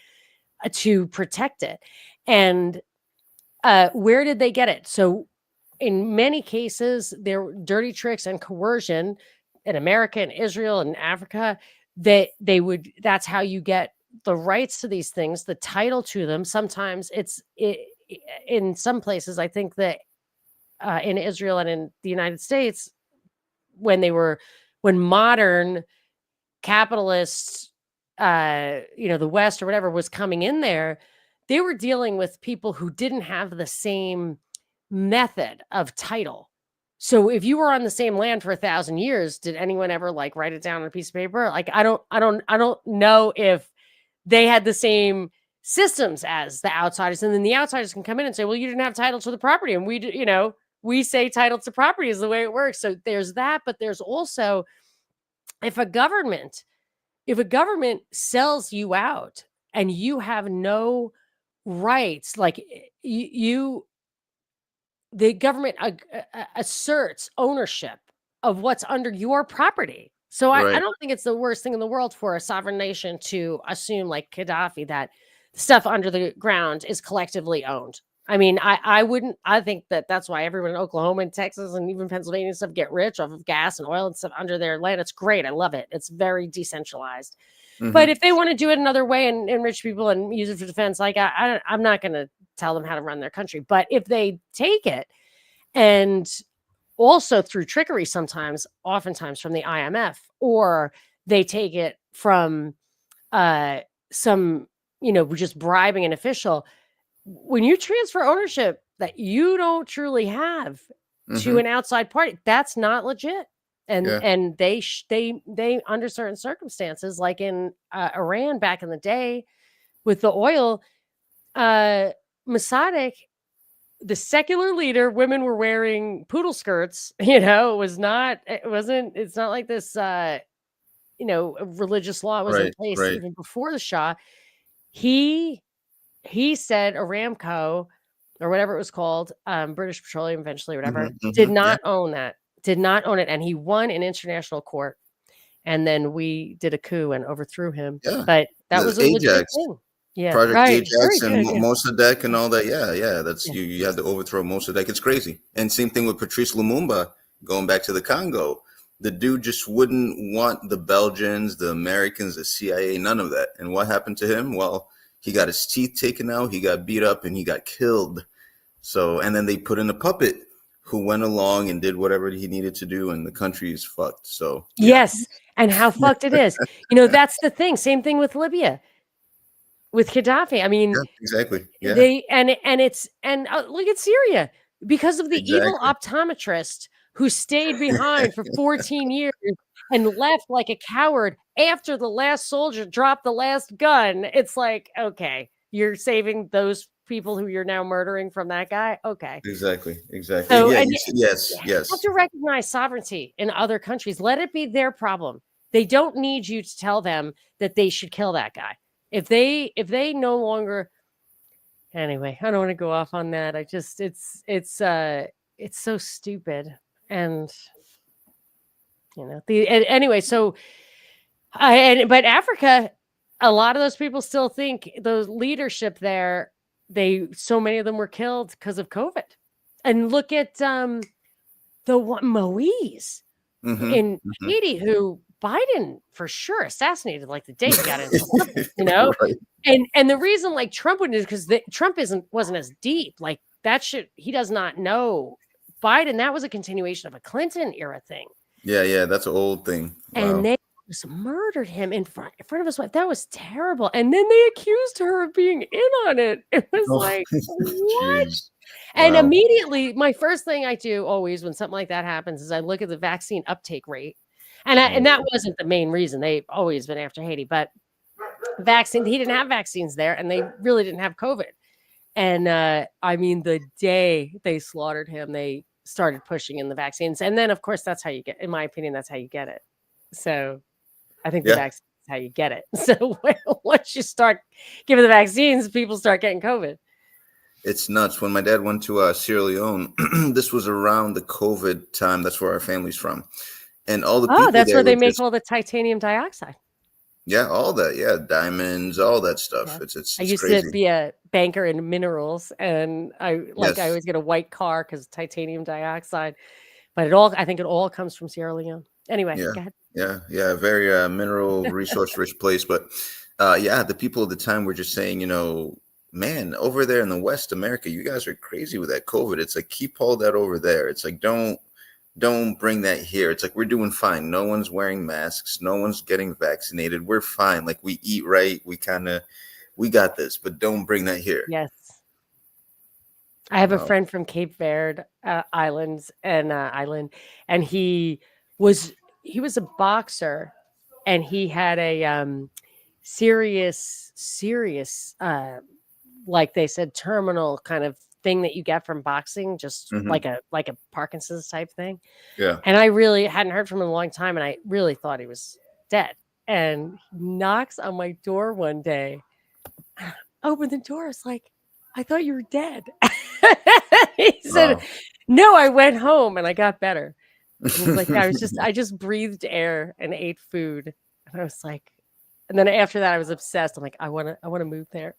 to protect it. And where did they get it? So in many cases, there were dirty tricks and coercion in America and Israel and Africa that that's how you get the rights to these things, the title to them. Sometimes in some places, I think that in Israel and in the United States, when modern capitalists, the West or whatever was coming in there, they were dealing with people who didn't have the same method of title. So if you were on the same land for 1,000 years, did anyone ever like write it down on a piece of paper? Like, I don't know if they had the same systems as the outsiders. And then the outsiders can come in and say, well, you didn't have title to the property. And we say title to property is the way it works. So there's that, but there's also, if a government sells you out and you have no rights, like the government asserts ownership of what's under your property. So I don't think it's the worst thing in the world for a sovereign nation to assume, like Gaddafi, that stuff under the ground is collectively owned. I mean, I think that's why everyone in Oklahoma and Texas and even Pennsylvania and stuff get rich off of gas and oil and stuff under their land. It's great. I love it. It's very decentralized. But if they want to do it another way and enrich people and use it for defense, like I'm not going to tell them how to run their country. But if they take it, and also through trickery oftentimes from the IMF, or they take it from some, just bribing an official, when you transfer ownership that you don't truly have to an outside party, that's not legit. And they under certain circumstances, like in Iran back in the day with the oil, Mossadegh, the secular leader, women were wearing poodle skirts. It's not like this, religious law was in place even before the Shah. He said Aramco or whatever it was called, British Petroleum eventually, whatever, did not own that. Did not own it. And he won in international court. And then we did a coup and overthrew him. Yeah. But that was a legit thing. Yeah. Project right. Ajax and Mossadegh and all that. Yeah. That's you had to overthrow Mossadegh. It's crazy. And same thing with Patrice Lumumba going back to the Congo. The dude just wouldn't want the Belgians, the Americans, the CIA, none of that. And what happened to him? Well, he got his teeth taken out, he got beat up, and he got killed. So, and then they put in a puppet who went along and did whatever he needed to do, and the country is fucked. So yes, and how fucked it is. That's the thing. Same thing with Libya, with Gaddafi. I mean, exactly. Yeah. Look at Syria, because of the evil optometrist who stayed behind for 14 years and left like a coward after the last soldier dropped the last gun. It's like, okay, you're saving those people who you're now murdering from that guy. Okay. Exactly. So, yes. You have to recognize sovereignty in other countries. Let it be their problem. They don't need you to tell them that they should kill that guy. If they no longer, anyway, I don't want to go off on that. I just, it's so stupid. And anyway, so but Africa, a lot of those people still think the leadership there, so many of them were killed because of COVID. And look at the Moise in Haiti, who Biden for sure assassinated like the day he got into right. And the reason like Trump wouldn't is because Trump wasn't as deep. Like that shit, he does not know. Biden, that was a continuation of a Clinton era thing. Yeah, that's an old thing. Wow. And they just murdered him in front of his wife. That was terrible. And then they accused her of being in on it. It was like, what? And immediately, my first thing I do always when something like that happens is I look at the vaccine uptake rate. And that wasn't the main reason. They've always been after Haiti, but he didn't have vaccines there, and they really didn't have COVID. And I mean, the day they slaughtered him, they started pushing in the vaccines. And then, of course, that's how you get, in my opinion, that's how you get it. So I think the vaccine is how you get it. So once you start giving the vaccines, people start getting COVID. It's nuts. When my dad went to Sierra Leone, this was around the COVID time. That's where our family's from. And all the people that's where they make all the titanium dioxide. Yeah, all that. Yeah, diamonds, all that stuff. Yeah. It's I used crazy. to be a banker in minerals, and I always get a white car because titanium dioxide. But I think it all comes from Sierra Leone. Anyway, go ahead. Yeah, very mineral resource rich place. But the people at the time were just saying, man, over there in the West America, you guys are crazy with that COVID. It's like keep all that over there. It's like don't bring that here. It's like we're doing fine. No one's wearing masks. No one's getting vaccinated. We're fine. Like we eat right. We got this, but don't bring that here. Yes. I have a Wow. friend from Cape Verde Islands and he was a boxer, and he had a serious like they said terminal kind of thing that you get from boxing, just Mhm. like a Parkinson's type thing. Yeah. And I really hadn't heard from him in a long time, and I really thought he was dead. And he knocks on my door one day. Open the door. It's like, I thought you were dead. He said, Wow. no, I went home and I got better. And he's like, I just breathed air and ate food. And I was like, and then after that, I was obsessed. I'm like, I want to move there.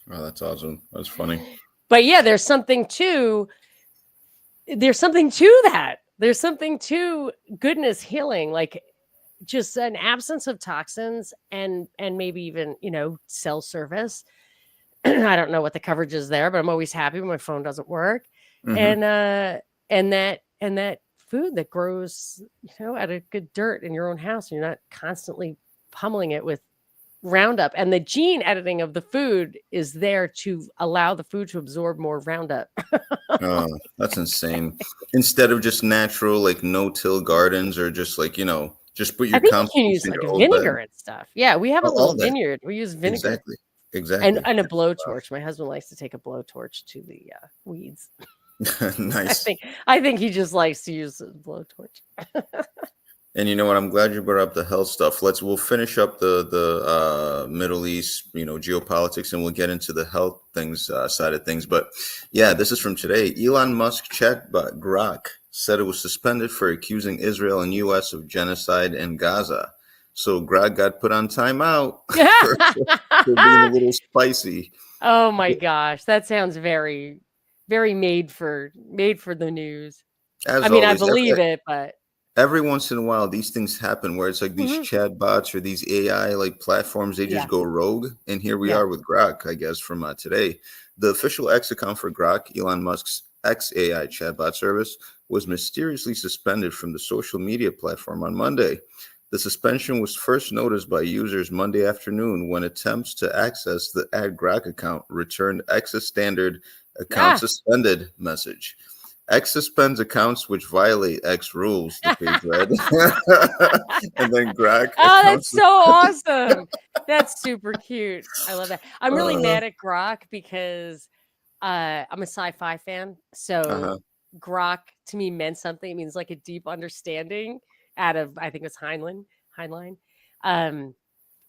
Oh, that's awesome. That's funny. But yeah, there's something to that. There's something to goodness healing, like just an absence of toxins and maybe even, cell service. I don't know what the coverage is there, but I'm always happy when my phone doesn't work. Mhm. And that food that grows, out of good dirt in your own house, and you're not constantly pummeling it with Roundup. And the gene editing of the food is there to allow the food to absorb more Roundup. Oh, that's insane. Instead of just natural, like no-till gardens, or just like, just put I your think you can compost use in like your old bed. vinegar and stuff. Yeah, we have a Oh, little all that. vineyard. We use vinegar Exactly. and Exactly. a blowtorch. My husband likes to take a blowtorch to the weeds. Nice. I think he just likes to use a blowtorch. And you know what? I'm glad you brought up the health stuff. We'll finish up the Middle East, geopolitics, and we'll get into the health things side of things. But yeah, this is from today. Elon Musk chatbot Grok said it was suspended for accusing Israel and U.S. of genocide in Gaza. So Grok got put on timeout for being a little spicy. Oh my gosh, that sounds very, very made for the news. As I mean, I always, believe it, but every once in a while these things happen where it's like these Mhm. chatbots or these AI like platforms, they just Yeah, go rogue. And here we yeah. are with Grok, I guess, from today. The official X account for Grok, Elon Musk's X AI chatbot service, was mysteriously suspended from the social media platform on Monday. The suspension was first noticed by users Monday afternoon when attempts to access the @Grok account returned X's standard account Ah. suspended message. X suspends accounts which violate X rules, the page read. And then Grok Oh, that's accounts. so awesome. That's super cute. I love that. I'm really Uh, mad at Grok because I'm a sci-fi fan. So uh-huh. Grok to me meant something. It means like a deep understanding out of, I think it was Heinlein.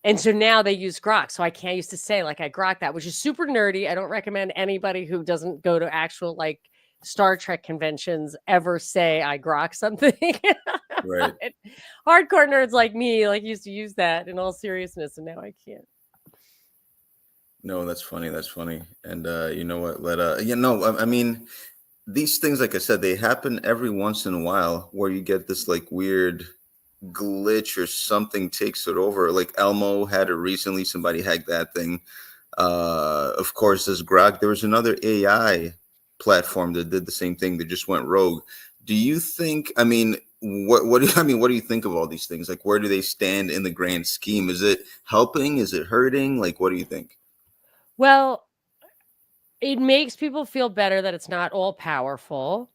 And so now they use Grok. So I can't used to say like I Grok that, which is super nerdy. I don't recommend anybody who doesn't go to actual like Star Trek conventions ever say I Grok something. Right. But hardcore nerds like me like used to use that in all seriousness, and now I can't. No, that's funny. That's funny. And you know what? I mean, these things, like I said, they happen every once in a while where you get this like weird glitch or something takes it over. Like Elmo had it recently, somebody hacked that thing. Of course, there's Grok. There was another AI platform that did the same thing that just went rogue. Do you think? I mean, what do you, I mean? What do you think of all these things? Like, where do they stand in the grand scheme? Is it helping? Is it hurting? Like, what do you think? Well, it makes people feel better that it's not all powerful.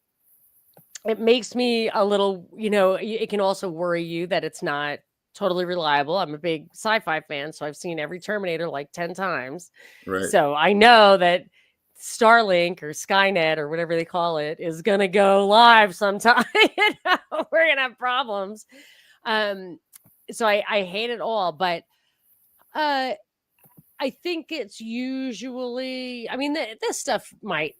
It makes me a little, it can also worry you that it's not totally reliable. I'm a big sci-fi fan, so I've seen every Terminator like 10 times. Right. So I know that Starlink or Skynet or whatever they call it is going to go live sometime. We're going to have problems. So I hate it all, but I think it's usually, I mean, this stuff might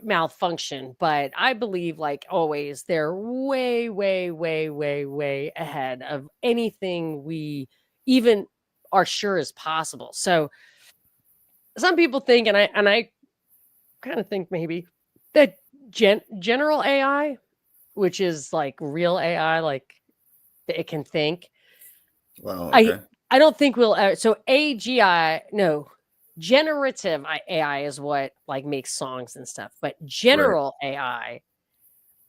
malfunction, but I believe, like always, they're way, way, way, way, way ahead of anything we even are sure is possible. So some people think, and I kind of think maybe that general AI, which is like real AI, like that it can think. Wow. Okay. I don't think we'll. So AGI, no, generative AI is what like makes songs and stuff, but general AI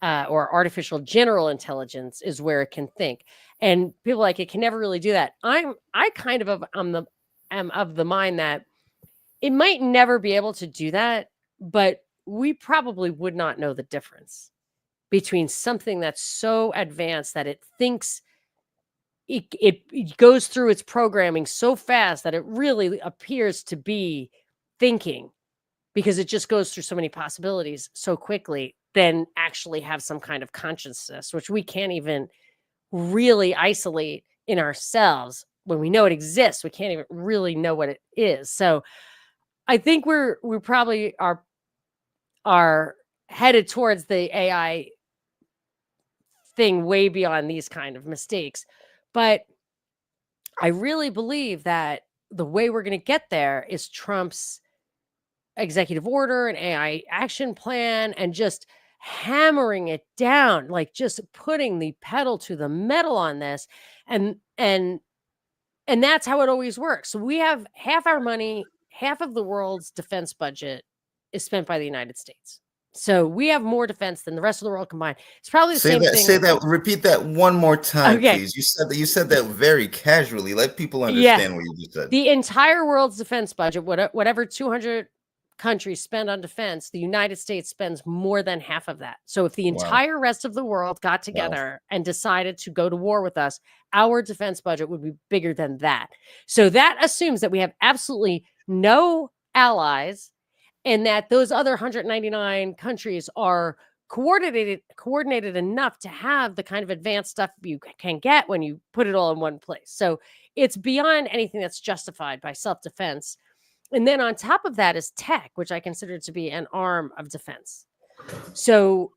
or artificial general intelligence is where it can think. And people like it can never really do that. I kind of am of the mind that it might never be able to do that, but we probably would not know the difference between something that's so advanced that it thinks it goes through its programming so fast that it really appears to be thinking because it just goes through so many possibilities so quickly, then actually have some kind of consciousness, which we can't even really isolate in ourselves. When we know it exists, we can't even really know what it is. So I think we probably are headed towards the AI thing way beyond these kind of mistakes. But I really believe that the way we're going to get there is Trump's executive order and AI action plan and just hammering it down, like just putting the pedal to the metal on this. And that's how it always works. So we have half our money, half of the world's defense budget is spent by the United States. So we have more defense than the rest of the world combined. It's probably the same thing. Say that. Repeat that one more time, Okay. please. You said that very casually. Let people Yeah. understand what you just said. The entire world's defense budget, whatever 200 countries spend on defense, the United States spends more than half of that. So if the entire rest of the world got together and decided to go to war with us, our defense budget would be bigger than that. So that assumes that we have absolutely no allies and that those other 199 countries are coordinated enough to have the kind of advanced stuff you can get when you put it all in one place. So it's beyond anything that's justified by self-defense. And then on top of that is tech, which I consider to be an arm of defense. So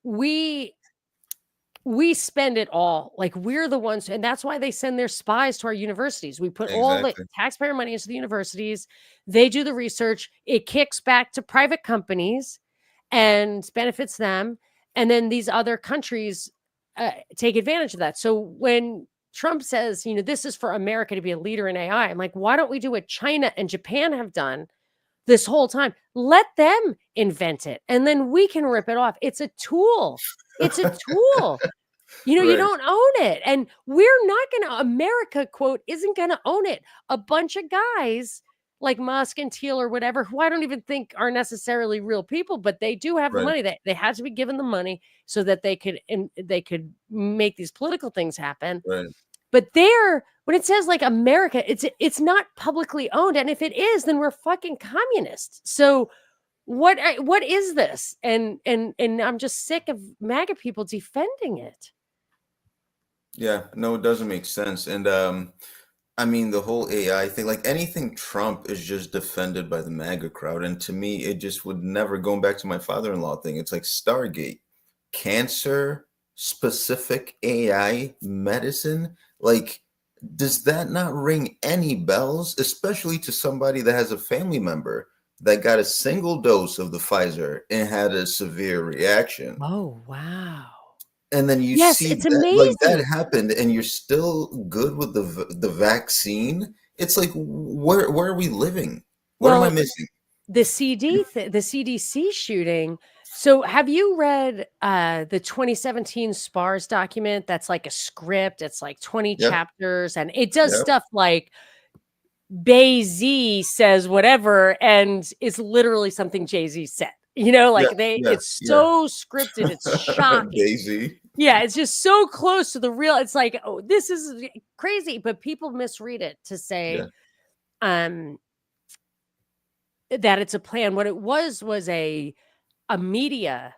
we spend it all. Like we're the ones, and that's why they send their spies to our universities. We put all the taxpayer money into the universities. They do the research. It kicks back to private companies and benefits them. And then these other countries take advantage of that. So when Trump says, this is for America to be a leader in AI, I'm like, why don't we do what China and Japan have done this whole time? Let them invent it and then we can rip it off. It's a tool. It's a tool. You don't own it. And we're not going to, America, quote, isn't going to own it. A bunch of guys like Musk and Thiel or whatever, who I don't even think are necessarily real people, but they do have the money. They had to be given the money so that they could make these political things happen. Right. But when it says like America, it's not publicly owned. And if it is, then we're fucking communists. So what is this? And I'm just sick of MAGA people defending it. Yeah, no, it doesn't make sense. And I mean, the whole AI thing, like anything Trump is just defended by the MAGA crowd. And to me, it just would never, going back to my father-in-law thing, it's like Stargate, cancer specific AI medicine. Like, does that not ring any bells, especially to somebody that has a family member that got a single dose of the Pfizer and had a severe reaction? Oh, wow. And then you see it's that, amazing. like that happened, and you're still good with the vaccine. It's like, where are we living? What am I missing? The CDC shooting. So have you read the 2017 SPARS document? That's like a script. It's like 20 chapters, and it does stuff like Bay-Z says whatever, and it's literally something Jay-Z said. It's so scripted. It's shocking. Daisy. Yeah, it's just so close to the real. It's like, oh, this is crazy, but people misread it to say that it's a plan. What it was a media.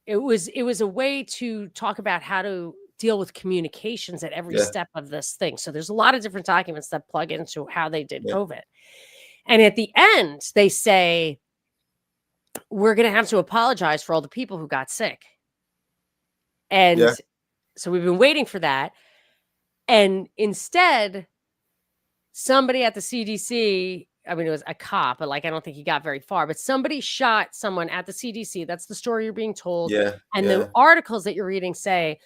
It was a way to talk about how to deal with communications at every step of this thing. So there's a lot of different documents that plug into how they did COVID. And at the end, they say, we're going to have to apologize for all the people who got sick. And so we've been waiting for that. And instead, somebody at the CDC, I mean, it was a cop, but I don't think he got very far, but somebody shot someone at the CDC. That's the story you're being told. And the articles that you're reading say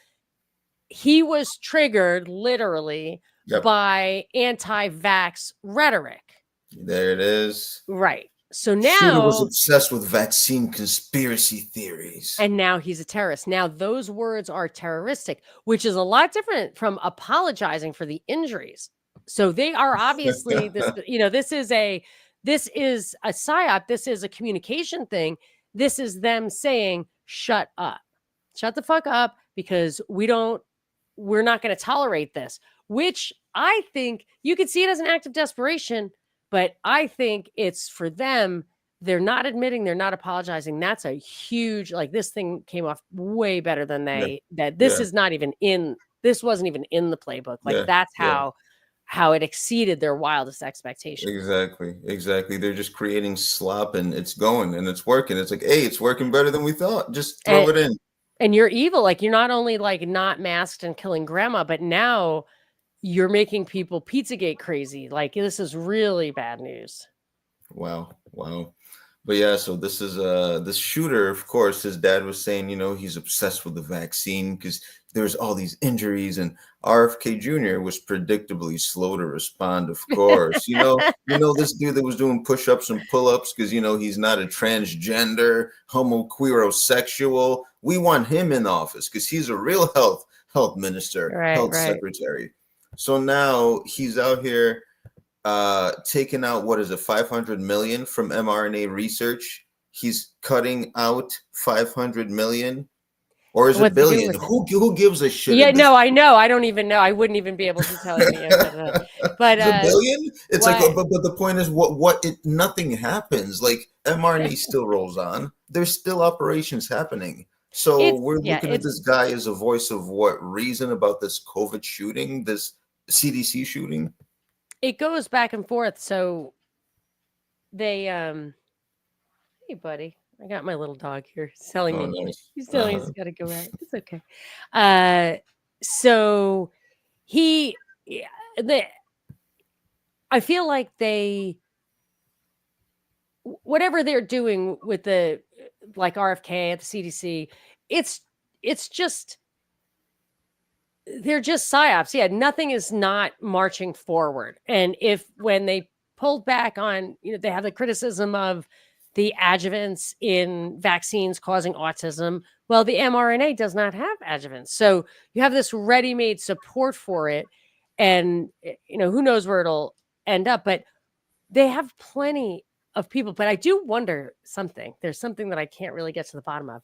he was triggered literally by anti-vax rhetoric. There it is. Right. So Shooter was now, obsessed with vaccine conspiracy theories. and now he's a terrorist. Now those words are terroristic, which is a lot different from apologizing for the injuries. So they are obviously this, this is a psyop. This is a communication thing. This is them saying, shut up, shut the fuck up, because we're not going to tolerate this, which I think you could see it as an act of desperation, but I think it's for them. They're not admitting, they're not apologizing. That's a huge, this thing came off way better than Yeah. this Yeah. is not even this wasn't even in the playbook. Yeah. That's Yeah. how it exceeded their wildest expectations. Exactly. They're just creating slop, and it's going and it's working. It's like, hey, it's working better than we thought. Just throw it in. And you're evil. You're not only not masked and killing grandma, but now you're making people Pizzagate crazy. This is really bad news. Wow. But yeah, so this is this shooter, of course, his dad was saying, he's obsessed with the vaccine because there's all these injuries, and RFK Jr. was predictably slow to respond, of course. This dude that was doing push-ups and pull-ups because he's not a transgender, homoqueerosexual. We want him in office because he's a real health minister, health secretary. So now he's out here taking out, what is it, 500 million from mRNA research. He's cutting out 500 million, or is it billion? Who gives a shit? Yeah, no, I know. I don't even know. I wouldn't even be able to tell you. But the billion? It's but the point is, nothing happens. mRNA still rolls on. There's still operations happening. So we're looking at this guy as a voice of what reason about this COVID shooting, this CDC shooting? It goes back and forth. So they hey buddy, I got my little dog here. He's telling me nice. He's telling me he's got to go out. It's okay. So I feel like whatever they're doing with the RFK at the CDC, it's just they're just psyops. Yeah, nothing is not marching forward. And when they pulled back on, they have the criticism of the adjuvants in vaccines causing autism. Well, the mRNA does not have adjuvants. So you have this ready-made support for it. And, who knows where it'll end up. But they have plenty of people. But I do wonder something. There's something that I can't really get to the bottom of.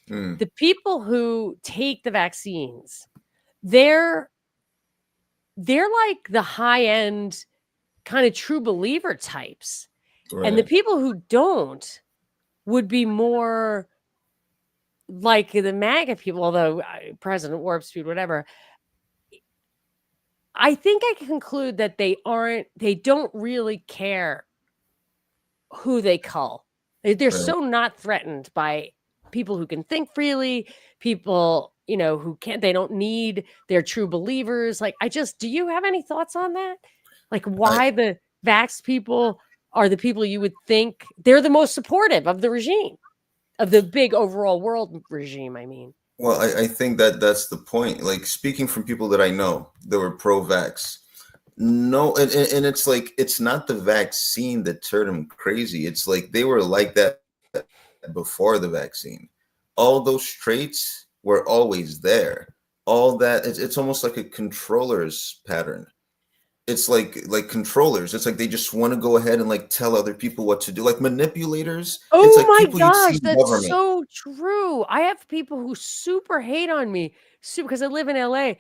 The people who take the vaccines, they're like the high-end kind of true believer types. Right. And the people who don't would be more like the MAGA people, although President Warp Speed, whatever. I think I can conclude that they don't really care who they cull. They're so not threatened by people who can think freely, people, who can't, they don't need, they're true believers. Do you have any thoughts on that? Why the vax people are the people you would think they're the most supportive of the regime, of the big overall world regime, I mean. Well, I think that's the point. Speaking from people that I know that were pro-vax, no, and it's it's not the vaccine that turned them crazy. It's they were like that before the vaccine. All those traits were always there. All that, it's almost like a controller's pattern. It's like controllers. It's they just want to go ahead and tell other people what to do, like manipulators. Oh it's my gosh, that's so true. I have people who super hate on me because I live in LA.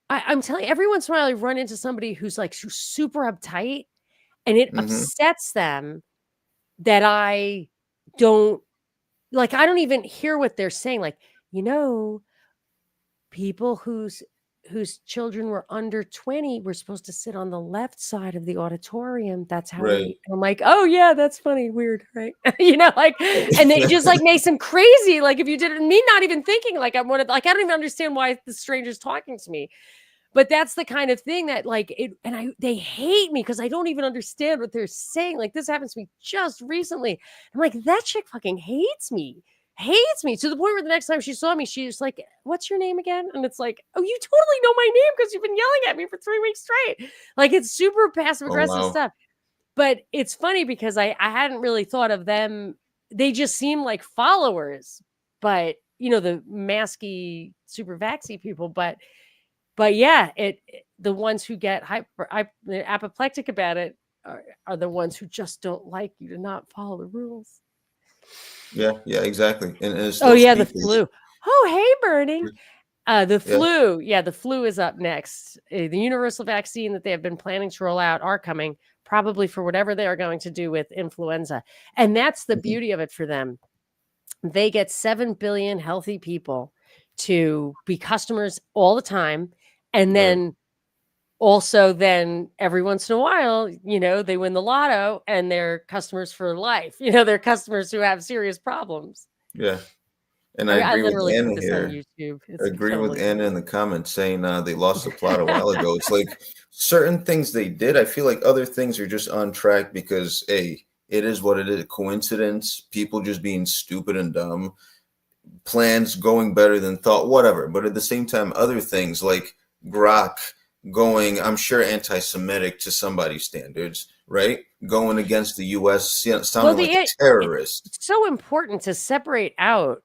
I'm telling you, every once in a while I run into somebody who's super uptight, and it upsets them that I don't even hear what they're saying. People whose children were under 20 were supposed to sit on the left side of the auditorium. That's how I'm like, oh yeah, that's funny. Weird, right? and it just makes them crazy. If you did it, me not even thinking I don't even understand why the stranger's talking to me. But that's the kind of thing that they hate me because I don't even understand what they're saying. This happens to me just recently. I'm like, that chick fucking hates me to the point where the next time she saw me, she's like, what's your name again? And it's like, oh, you totally know my name because you've been yelling at me for 3 weeks straight. It's super passive aggressive stuff. But it's funny because I hadn't really thought of them. They just seem like followers, but the masky super vaxy people. But yeah, the ones who get apoplectic about it are the ones who just don't like you to not follow the rules. Yeah, yeah, exactly. And it's Oh those yeah, the people. flu. Oh hey, Burning. The Yeah. flu. Yeah, the flu is up next. The universal vaccine that they have been planning to roll out are coming, probably for whatever they are going to do with influenza. And that's the Mhm. beauty of it for them. They get 7 billion healthy people to be customers all the time. And Right. then also then every once in a while, they win the lotto and they're customers for life. They're customers who have serious problems. Yeah. And I I agree with literally put Anna this on here. YouTube. I It's agree with totally Anna in the comments saying they lost the plot a while ago. It's like certain things they did. I feel like other things are just on track because it is what it is. Coincidence, people just being stupid and dumb, plans going better than thought, whatever. But at the same time, other things like Grok going, I'm sure, anti-Semitic to somebody's standards, right? Going against the U.S., well, sounding like a terrorist. it's so important to separate out.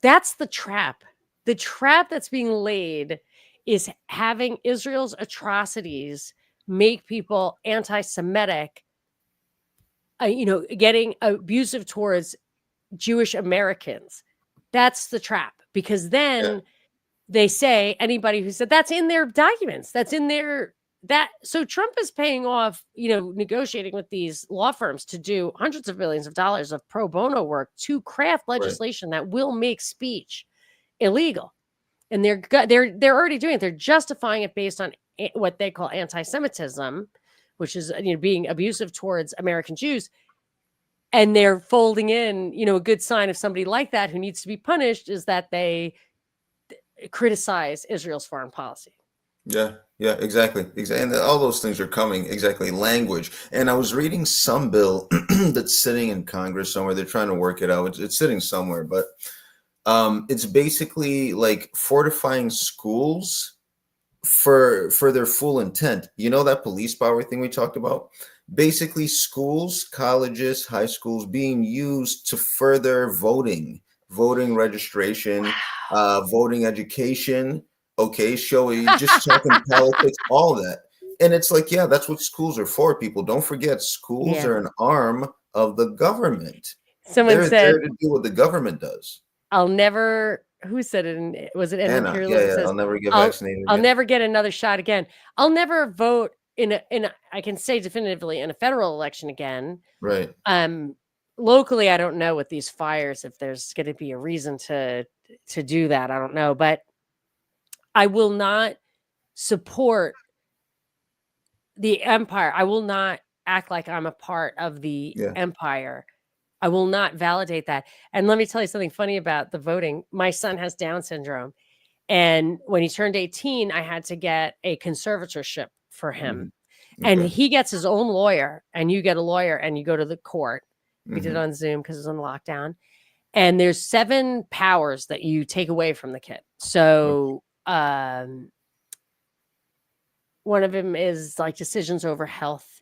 That's the trap. The trap that's being laid is having Israel's atrocities make people anti-Semitic, getting abusive towards Jewish Americans. That's the trap, because Yeah, then they say anybody who said that's in their documents, that's in their so Trump is paying off, negotiating with these law firms to do hundreds of millions of dollars of pro bono work to craft right. legislation that will make speech illegal. And they're already doing it. They're justifying it based on what they call anti-Semitism, which is being abusive towards American Jews. And they're folding in, a good sign of somebody like that who needs to be punished is that they criticize Israel's foreign policy. Yeah, yeah, exactly. And all those things are coming. Exactly. Language. And I was reading some bill that's sitting in Congress somewhere. They're trying to work it out. It's sitting somewhere, but it's basically like fortifying schools for their full intent. You know that police power thing we talked about? Basically, schools, colleges, high schools being used to further voting registration, voting education. Okay, show you just talking politics, all that. And it's like, yeah, that's what schools are for, people. Don't forget, schools Yeah. are an arm of the government. Someone They're said, there to do what the government does. I'll never, who said it? Was it an Anna, yeah, imperialist? It yeah, says, I'll never get I'll, vaccinated I'll again. never get another shot again. I'll never vote I can say definitively in a federal election again. Right. Locally, I don't know with these fires, if there's going to be a reason to do that. I don't know, but I will not support the empire. I will not act like I'm a part of the Yeah. empire. I will not validate that. And let me tell you something funny about the voting. My son has Down syndrome. And when he turned 18, I had to get a conservatorship for him. And Okay. he gets his own lawyer, and you get a lawyer and you go to the court. We did it Mhm. on Zoom because it was on lockdown. And there's 7 powers that you take away from the kid. So one of them is like decisions over health.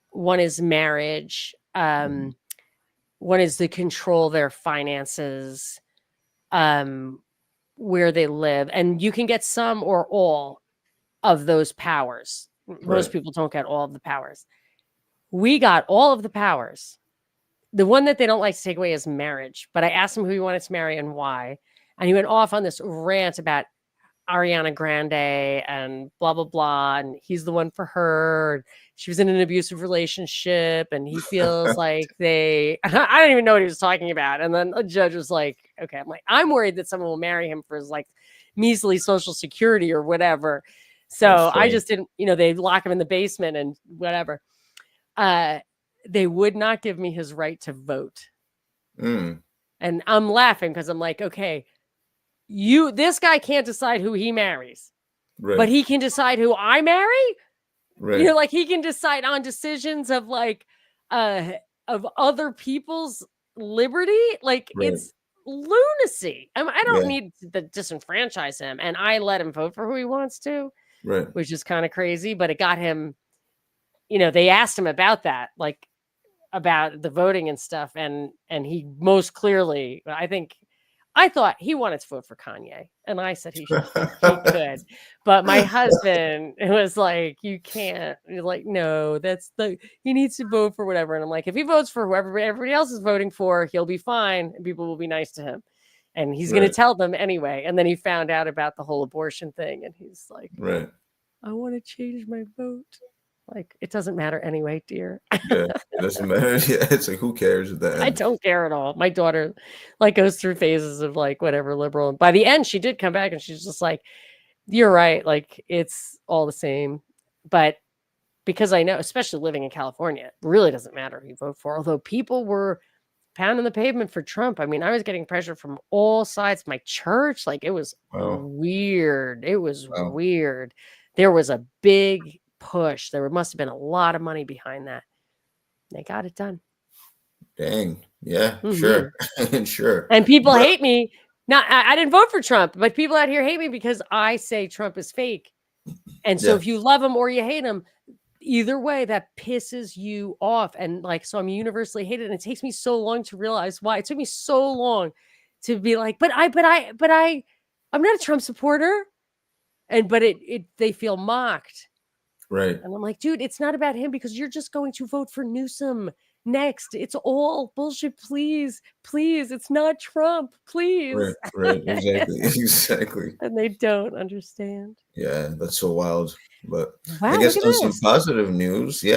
One is marriage. One is to control their finances, where they live. And you can get some or all of those powers. Most Right. people don't get all of the powers. We got all of the powers. The one that they don't like to take away is marriage. But I asked him who he wanted to marry and why. And he went off on this rant about Ariana Grande and blah, blah, blah. And he's the one for her. She was in an abusive relationship and he feels like I don't even know what he was talking about. And then the judge was like, okay, I'm like, I'm worried that someone will marry him for his like measly social security or whatever. So That's I funny. just didn't, they lock him in the basement and whatever. They would not give me his right to vote. Mm, And I'm laughing because I'm like, okay, this guy can't decide who he marries, right. but he can decide who I marry. Right. Like he can decide on decisions of like of other people's liberty. Like Right. it's lunacy. I don't Yeah. need to disenfranchise him, and I let him vote for who he wants to, Right. which is kind of crazy. But it got him they asked him about that, like about the voting and stuff, and he most clearly, I thought he wanted to vote for Kanye, and I said he could, but my husband was like, you can't. You're like, no, he needs to vote for whatever. And I'm like, if he votes for whoever everybody else is voting for, he'll be fine, and people will be nice to him, and he's going to tell them anyway. And then he found out about the whole abortion thing, and he's like, I want to change my vote. Like, it doesn't matter anyway, dear. Yeah, it doesn't matter. Yeah, it's like, who cares at the end? I don't care at all. My daughter like goes through phases of like whatever liberal. And by the end, she did come back and she's just like, you're right. Like, it's all the same. But because I know, especially living in California, it really doesn't matter who you vote for. Although people were pounding the pavement for Trump. I mean, I was getting pressure from all sides. My church, like, it was weird. It was weird. There was a big push. There must have been a lot of money behind that. They got it done. Dang. Yeah, sure. Sure. And people hate me. Now, I didn't vote for Trump, but people out here hate me because I say Trump is fake. And so if you love him or you hate him, either way, that pisses you off. And like, so I'm universally hated. And it takes me so long to realize why. It took me so long to be like, I'm not a Trump supporter. But they feel mocked. Right. And I'm like, dude, it's not about him because you're just going to vote for Newsom next. It's all bullshit. Please, it's not Trump. Please. Right. Exactly. And they don't understand. Yeah, that's so wild. But wow, I guess on some positive news, the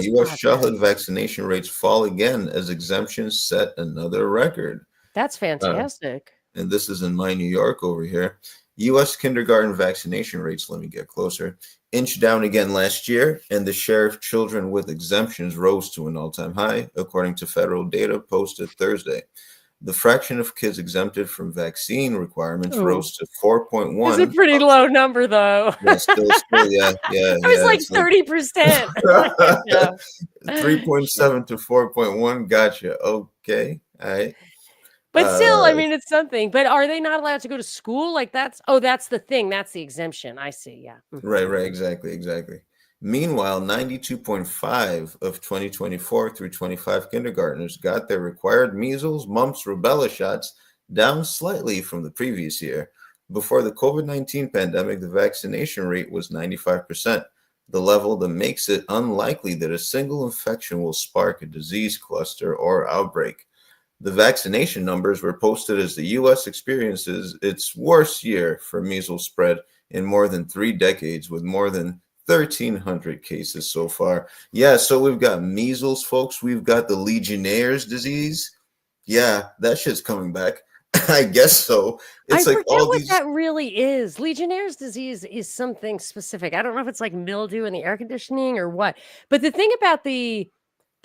U.S. childhood vaccination rates fall again as exemptions set another record. That's fantastic. And this is in my New York over here. U.S. kindergarten vaccination rates, let me get closer, inched down again last year, and the share of children with exemptions rose to an all-time high, according to federal data posted Thursday. The fraction of kids exempted from vaccine requirements rose to 4.1. It's a pretty low number, though. Yeah, still, yeah. It was like 30%. 3.7 to 4.1. Gotcha. Okay. All right. But still, I mean, it's something. But are they not allowed to go to school? Like that's the thing. That's the exemption. I see. Yeah. Right. Exactly. Meanwhile, 92.5 of 2024 through 25 kindergartners got their required measles, mumps, rubella shots, down slightly from the previous year. Before the COVID-19 pandemic, the vaccination rate was 95%, the level that makes it unlikely that a single infection will spark a disease cluster or outbreak. The vaccination numbers were posted as the U.S. experiences its worst year for measles spread in more than 3 decades, with more than 1,300 cases so far. Yeah, so we've got measles, folks. We've got the Legionnaire's disease. Yeah, that shit's coming back. I guess so. It's I like forget all what these. that really is. Legionnaire's disease is something specific. I don't know if it's like mildew in the air conditioning or what. But the thing about the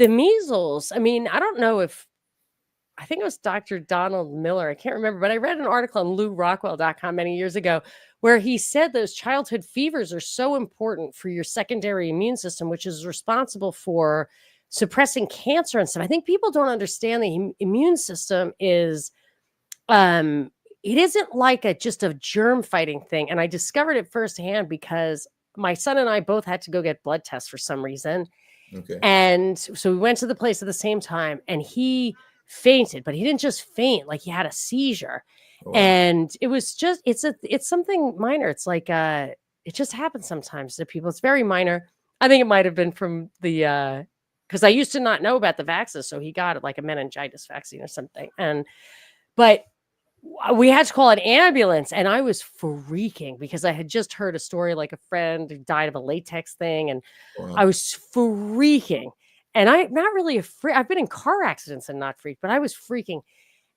measles, I mean, I don't know if I think it was Dr. Donald Miller. I can't remember, but I read an article on LouRockwell.com many years ago where he said those childhood fevers are so important for your secondary immune system, which is responsible for suppressing cancer and stuff. I think people don't understand the immune system is, it isn't like just a germ fighting thing. And I discovered it firsthand because my son and I both had to go get blood tests for some reason. Okay. And so we went to the place at the same time and he fainted, but he didn't just faint, like he had a seizure. Oh. And it was just, it's something minor. It's like, it just happens sometimes to people. It's very minor. I think it might've been from the, cause I used to not know about the vaccines. So he got it like a meningitis vaccine or something. But we had to call an ambulance and I was freaking because I had just heard a story, like a friend who died of a latex thing. And I was freaking. And I'm not really afraid. I've been in car accidents and not freaked, but I was freaking.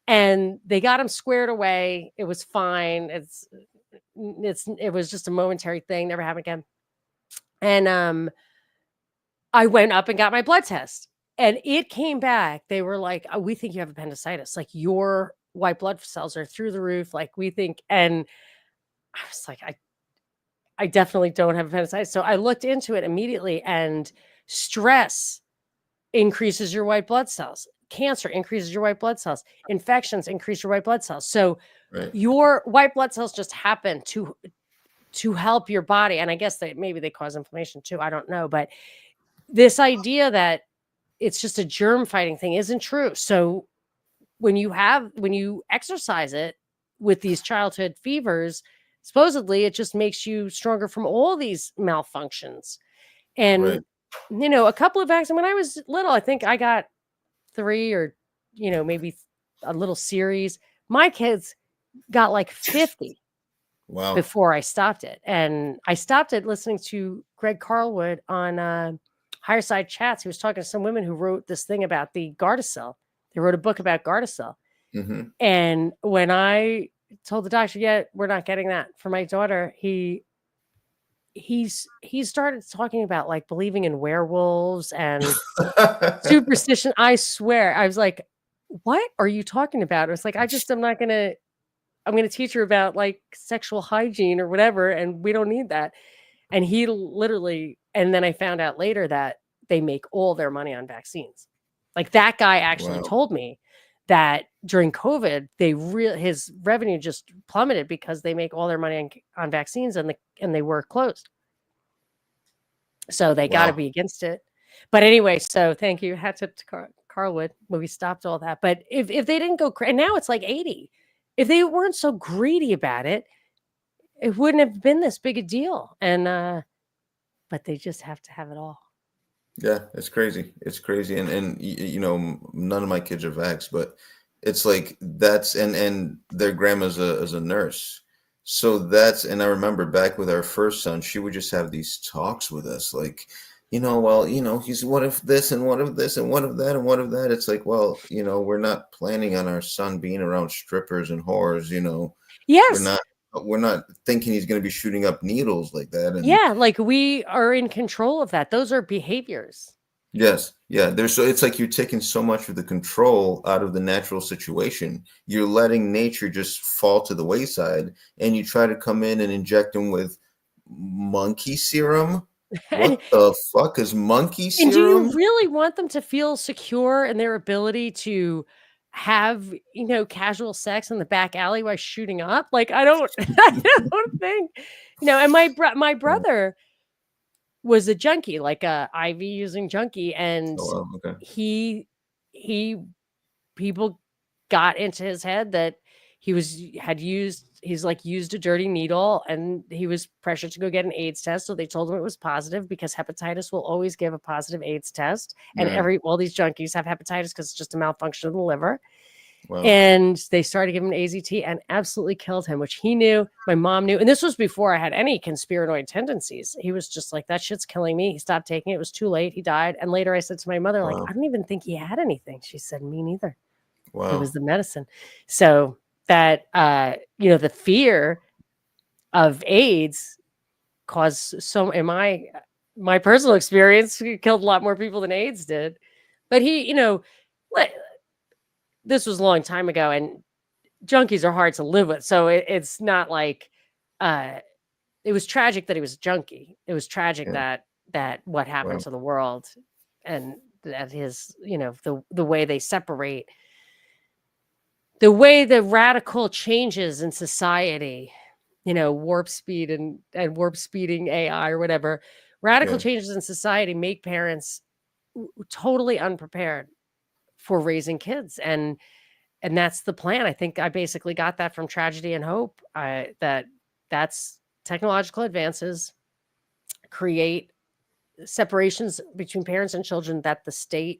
And they got him squared away. It was fine. It was just a momentary thing. Never happened again. And I went up and got my blood test, and it came back. They were like, "Oh, we think you have appendicitis. Like your white blood cells are through the roof. Like we think." And I was like, I definitely don't have appendicitis. So I looked into it immediately, and stress increases your white blood cells. Cancer increases your white blood cells. Infections increase your white blood cells. So your white blood cells just happen to help your body. And I guess maybe they cause inflammation too. I don't know. But this idea that it's just a germ fighting thing isn't true. So when you exercise it with these childhood fevers, supposedly it just makes you stronger from all these malfunctions. Right. And a couple of vaccines when I was little, I think I got 3 or maybe a little series. My kids got like 50 Wow. before I stopped it. And I stopped it listening to Greg Carlwood on Higher Side Chats. He was talking to some women who wrote this thing about the Gardasil. They wrote a book about Gardasil. Mm-hmm. And when I told the doctor, yeah, we're not getting that for my daughter, he started talking about like believing in werewolves and superstition. I swear. I was like, what are you talking about? It was like, I'm going to teach her about like sexual hygiene or whatever. And we don't need that. And he literally, and then I found out later that they make all their money on vaccines. Like that guy actually Wow. told me that during COVID, his revenue just plummeted because they make all their money on vaccines and they were closed. So they got to Wow. be against it. But anyway, so thank you. Hats up to Carlwood when we stopped all that. But if they didn't go crazy, and now it's like 80. If they weren't so greedy about it, it wouldn't have been this big a deal. And but they just have to have it all. Yeah, it's crazy. It's crazy. And none of my kids are vaxxed, but it's like that's and their grandma's a nurse. So and I remember back with our first son, she would just have these talks with us like, he's what if this and what if this and what if that and what if that. It's like, well, we're not planning on our son being around strippers and whores, Yes. we're not thinking he's going to be shooting up needles like that. And yeah, like we are in control of that. Those are behaviors. yes, yeah. It's like you're taking so much of the control out of the natural situation. You're letting nature just fall to the wayside, and you try to come in and inject them with monkey serum. What the fuck is monkey serum? And do you really want them to feel secure in their ability to have, casual sex in the back alley while shooting up? Like, I don't think, and my brother was a junkie, like a IV using junkie. And Oh, wow, okay. he people got into his head that he's used a dirty needle and he was pressured to go get an AIDS test. So they told him it was positive because hepatitis will always give a positive AIDS test. And Right. all these junkies have hepatitis because it's just a malfunction of the liver. Wow. And they started giving him AZT and absolutely killed him, which he knew. My mom knew. And this was before I had any conspiranoid tendencies. He was just like, that shit's killing me. He stopped taking it. It was too late. He died. And later I said to my mother, like, Wow. I don't even think he had anything. She said, me neither. Wow. It was the medicine. So that, the fear of AIDS caused in my personal experience, he killed a lot more people than AIDS did. But he, this was a long time ago and junkies are hard to live with. So it's not like, it was tragic that he was a junkie. It was tragic that what happened Wow. to the world and that his, the way they separate, the way the radical changes in society, warp speed and warp speeding AI or whatever, radical changes in society make parents totally unprepared for raising kids. And that's the plan. I think I basically got that from Tragedy and Hope. That's technological advances create separations between parents and children that the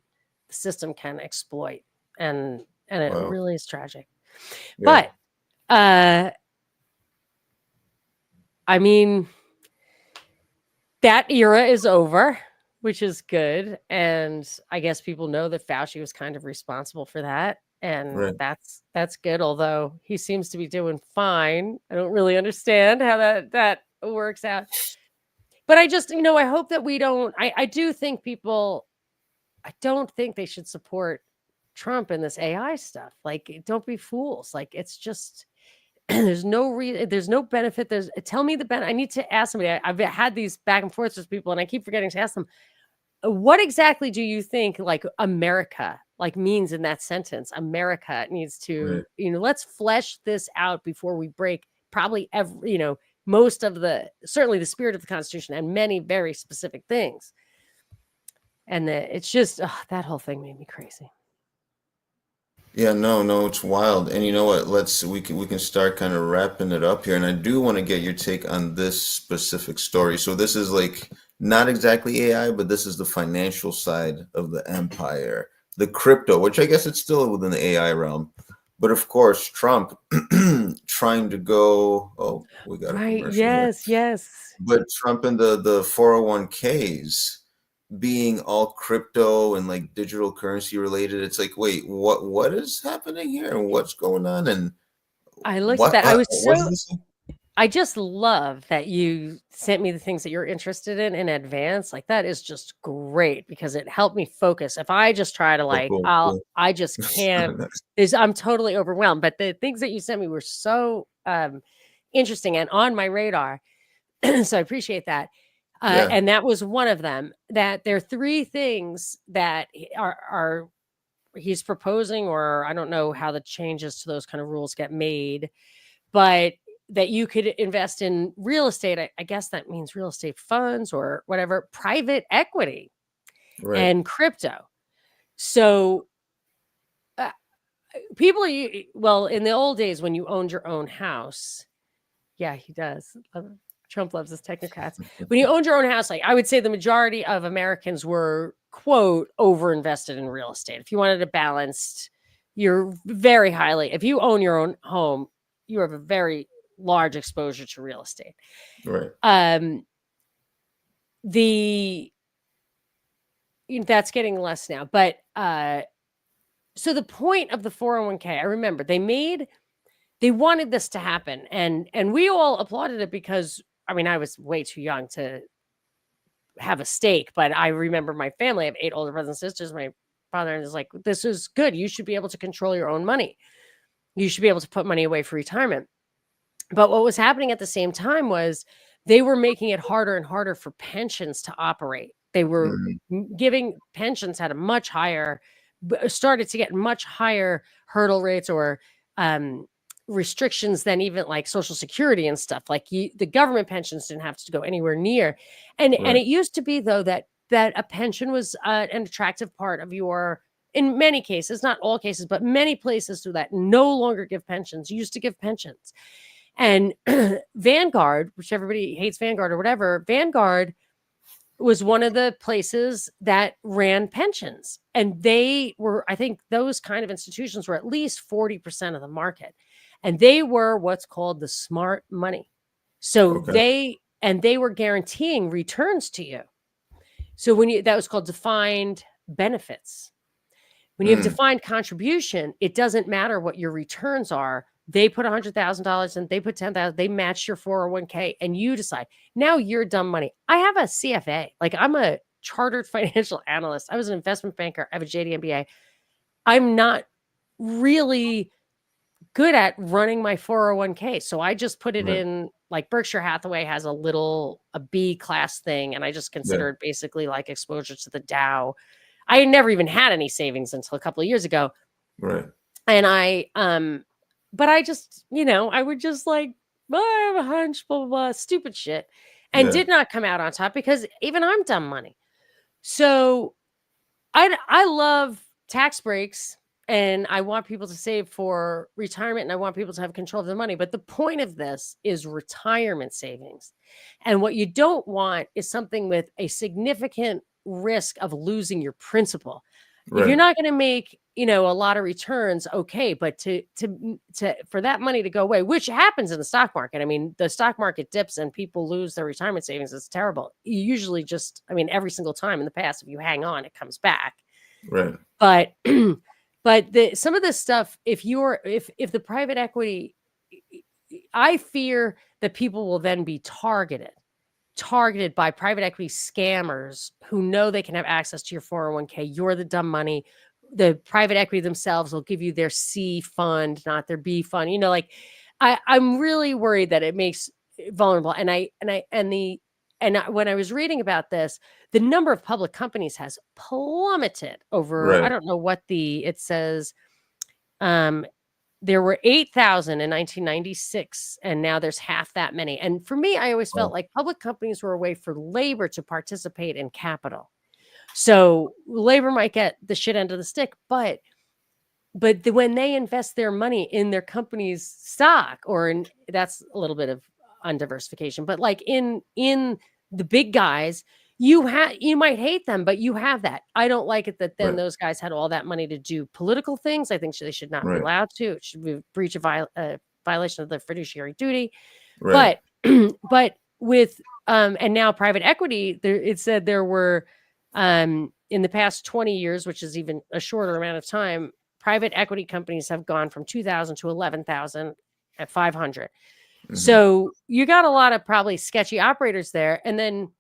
system can exploit. And it Wow. really is tragic. Yeah. But I mean, that era is over, which is good. And I guess people know that Fauci was kind of responsible for that. And Right. that's good. Although he seems to be doing fine. I don't really understand how that works out. But I just, I hope that we don't, I do think I don't think they should support Trump in this AI stuff. Like, don't be fools. Like, it's just, there's no reason, there's no benefit. Tell me the benefit. I need to ask somebody. I've had these back and forths with people and I keep forgetting to ask them, what exactly do you think like America like means in that sentence? America needs to, let's flesh this out before we break probably most of certainly the spirit of the Constitution and many very specific things. And it's just that whole thing made me crazy. Yeah, no, it's wild. And you know what? We can start kind of wrapping it up here. And I do want to get your take on this specific story. So this is like not exactly AI, but this is the financial side of the empire, the crypto, which I guess it's still within the AI realm. But of course, Trump trying to go, oh, we got a Right. commercial here. Yes. But Trump and the 401ks being all crypto and like digital currency related, it's like, wait, what is happening here and what's going on and I looked at that. what's this? I just love that you sent me the things that you're interested in advance. Like that is just great because it helped me focus. If I just try to Oh, like, cool. I just can't. I'm totally overwhelmed. But the things that you sent me were so interesting and on my radar. So I appreciate that. Yeah, And that was one of them. That there are three things that are he's proposing, or I don't know how the changes to those kind of rules get made, but that you could invest in real estate. I guess that means real estate funds or whatever, private equity right, and crypto. So people, well, in the old days when you owned your own house, yeah, he does. Trump loves his technocrats. When you owned your own house, like I would say the majority of Americans were, quote, overinvested in real estate. If you wanted a balanced, you're very highly, if you own your own home, you have a very large exposure to real estate. right, That's getting less now. But so the point of the 401k, I remember they wanted this to happen, and we all applauded it because I was way too young to have a stake, but I remember my family. I have 8 older brothers and sisters. My father is like, this is good. You should be able to control your own money. You should be able to put money away for retirement. But what was happening at the same time was they were making it harder and harder for pensions to operate. They were giving pensions had a much higher, started to get much higher hurdle rates or restrictions than even like Social Security and stuff. Like the government pensions didn't have to go anywhere near. And right, it used to be though that a pension was an attractive part of your, in many cases, not all cases, but many places do that no longer give pensions. You used to give pensions. And Vanguard, which everybody hates Vanguard or whatever, Vanguard was one of the places that ran pensions. And they were, I think those kind of institutions were at least 40% of the market. And they were what's called the smart money. So okay, they were guaranteeing returns to you. So that was called defined benefits. When you have defined contribution, it doesn't matter what your returns are. They put $100,000 and they put 10,000. They match your 401k, and you decide. Now you're dumb money. I have a CFA. Like I'm a chartered financial analyst. I was an investment banker. I have a JD MBA. I'm not really good at running my 401k, so I just put it right, in. Like Berkshire Hathaway has a B class thing, and I just yeah, consider it basically like exposure to the Dow. I had never even had any savings until a couple of years ago. right, And but I just, I would just like, well, I have a hunch, blah, blah, blah, stupid shit. And yeah, did not come out on top because even I'm dumb money. So I love tax breaks and I want people to save for retirement and I want people to have control of their money. But the point of this is retirement savings. And what you don't want is something with a significant risk of losing your principal. If you're right, not going to make, a lot of returns, okay, but to for that money to go away, which happens in the stock market. I mean, the stock market dips and people lose their retirement savings. It's terrible. You usually just, every single time in the past, if you hang on, it comes back. right, But but some of this stuff, if the private equity, I fear that people will then be targeted by private equity scammers who know they can have access to your 401k. You're the dumb money. The private equity themselves will give you their C fund, not their B fund. I'm really worried that it makes it vulnerable. And when I was reading about this, the number of public companies has plummeted over, I right, don't know what it says. There were 8,000 in 1996, and now there's half that many. And for me, I always felt oh, like public companies were a way for labor to participate in capital. So labor might get the shit end of the stick, but when they invest their money in their company's stock, or in, that's a little bit of undiversification, but like in the big guys, you might hate them, but you have that. I don't like it that then Right. those guys had all that money to do political things. I think they should not be Right. allowed to. It should be a breach of violation of the fiduciary duty. Right. But with and now private equity, it said there were in the past 20 years, which is even a shorter amount of time, private equity companies have gone from 2,000 to 11,000 at 500. So you got a lot of probably sketchy operators there. And then,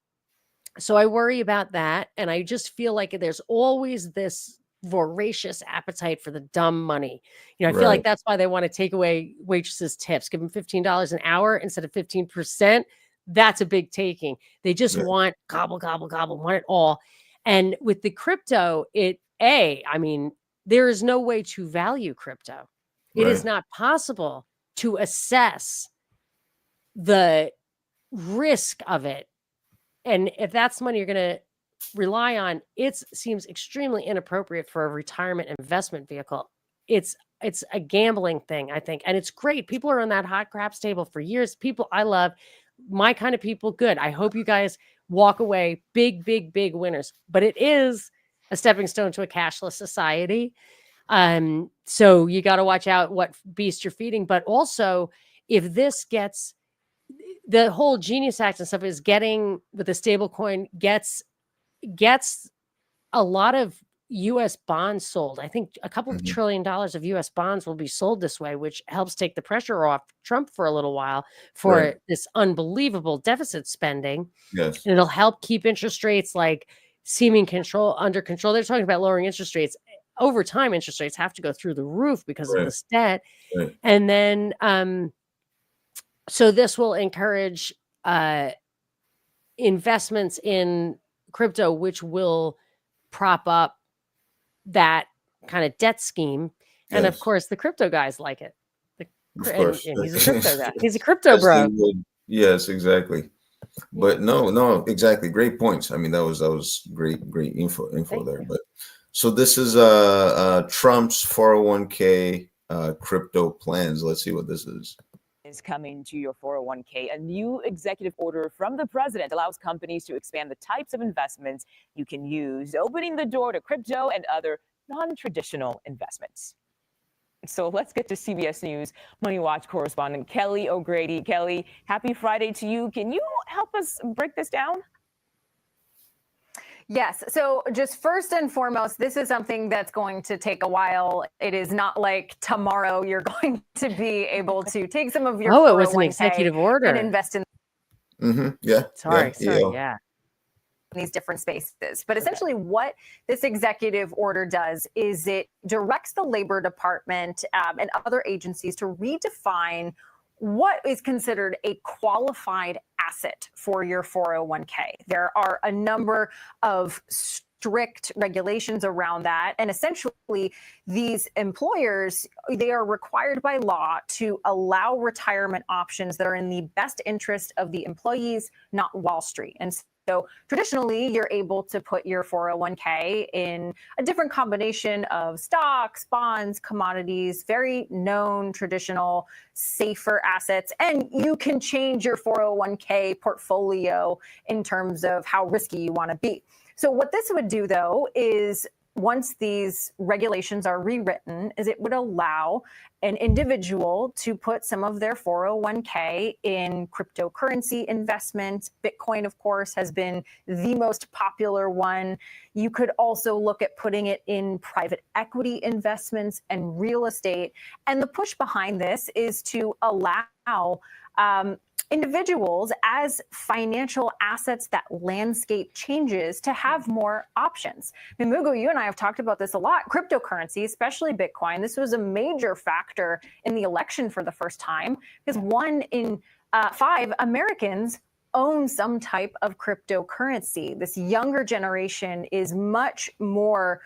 so I worry about that. And I just feel like there's always this voracious appetite for the dumb money. You know, I feel like Right. that's why they want to take away waitresses' tips, give them $15 an hour instead of 15%. That's a big taking. They just Yeah. want gobble, gobble, gobble, want it all. And with the crypto, I mean, there is no way to value crypto. It is Right. not possible to assess the risk of it. And if that's money you're going to rely on, it seems extremely inappropriate for a retirement investment vehicle. It's a gambling thing, I think. And it's great. People are on that hot craps table for years. People I love, my kind of people, good. I hope you guys walk away big, big, big winners. But it is a stepping stone to a cashless society. So you got to watch out what beast you're feeding. But also, if this gets, the whole Genius Act and stuff is getting with the stable coin gets a lot of US bonds sold. I think a couple of $1 trillion of US bonds will be sold this way, which helps take the pressure off Trump for a little while for Right. this unbelievable deficit spending. Yes. And it'll help keep interest rates like seeming under control. They're talking about lowering interest rates. Over time, interest rates have to go through the roof because of Right. this debt. Right. And then so this will encourage investments in crypto, which will prop up that kind of debt scheme. And of Yes. course, the crypto guys like it. Of course. And he's a crypto guy. He's a crypto As they bro. would. Yes, exactly. But no, exactly. Great points. I mean, that was great info Thank there. you. But so this is Trump's 401k crypto plans. Let's see what this is. Is coming to your 401k. A new executive order from the president allows companies to expand the types of investments you can use, opening the door to crypto and other non-traditional investments. So let's get to CBS News Money Watch correspondent Kelly O'Grady. Kelly, happy Friday to you. Can you help us break this down? Yes. So just first and foremost, this is something that's going to take a while. It is not like tomorrow you're going to be able to take some of your it was an 401k executive order and invest in Yeah. Sorry. Yeah. these different spaces. But essentially what this executive order does is it directs the Labor Department and other agencies to redefine what is considered a qualified asset for your 401k. There are a number of strict regulations around that. And essentially, these employers, they are required by law to allow retirement options that are in the best interest of the employees, not Wall Street. And so traditionally, you're able to put your 401k in a different combination of stocks, bonds, commodities, very known, traditional, safer assets. And you can change your 401k portfolio in terms of how risky you want to be. So what this would do, though, is once these regulations are rewritten, is it would allow an individual to put some of their 401k in cryptocurrency investments. Bitcoin, of course, has been the most popular one. You could also look at putting it in private equity investments and real estate. And the push behind this is to allow individuals, as financial assets, that landscape changes, to have more options. I mean, Mugu, you and I have talked about this a lot. Cryptocurrency, especially Bitcoin, this was a major factor in the election for the first time, because 1 in 5 Americans own some type of cryptocurrency. This younger generation is much more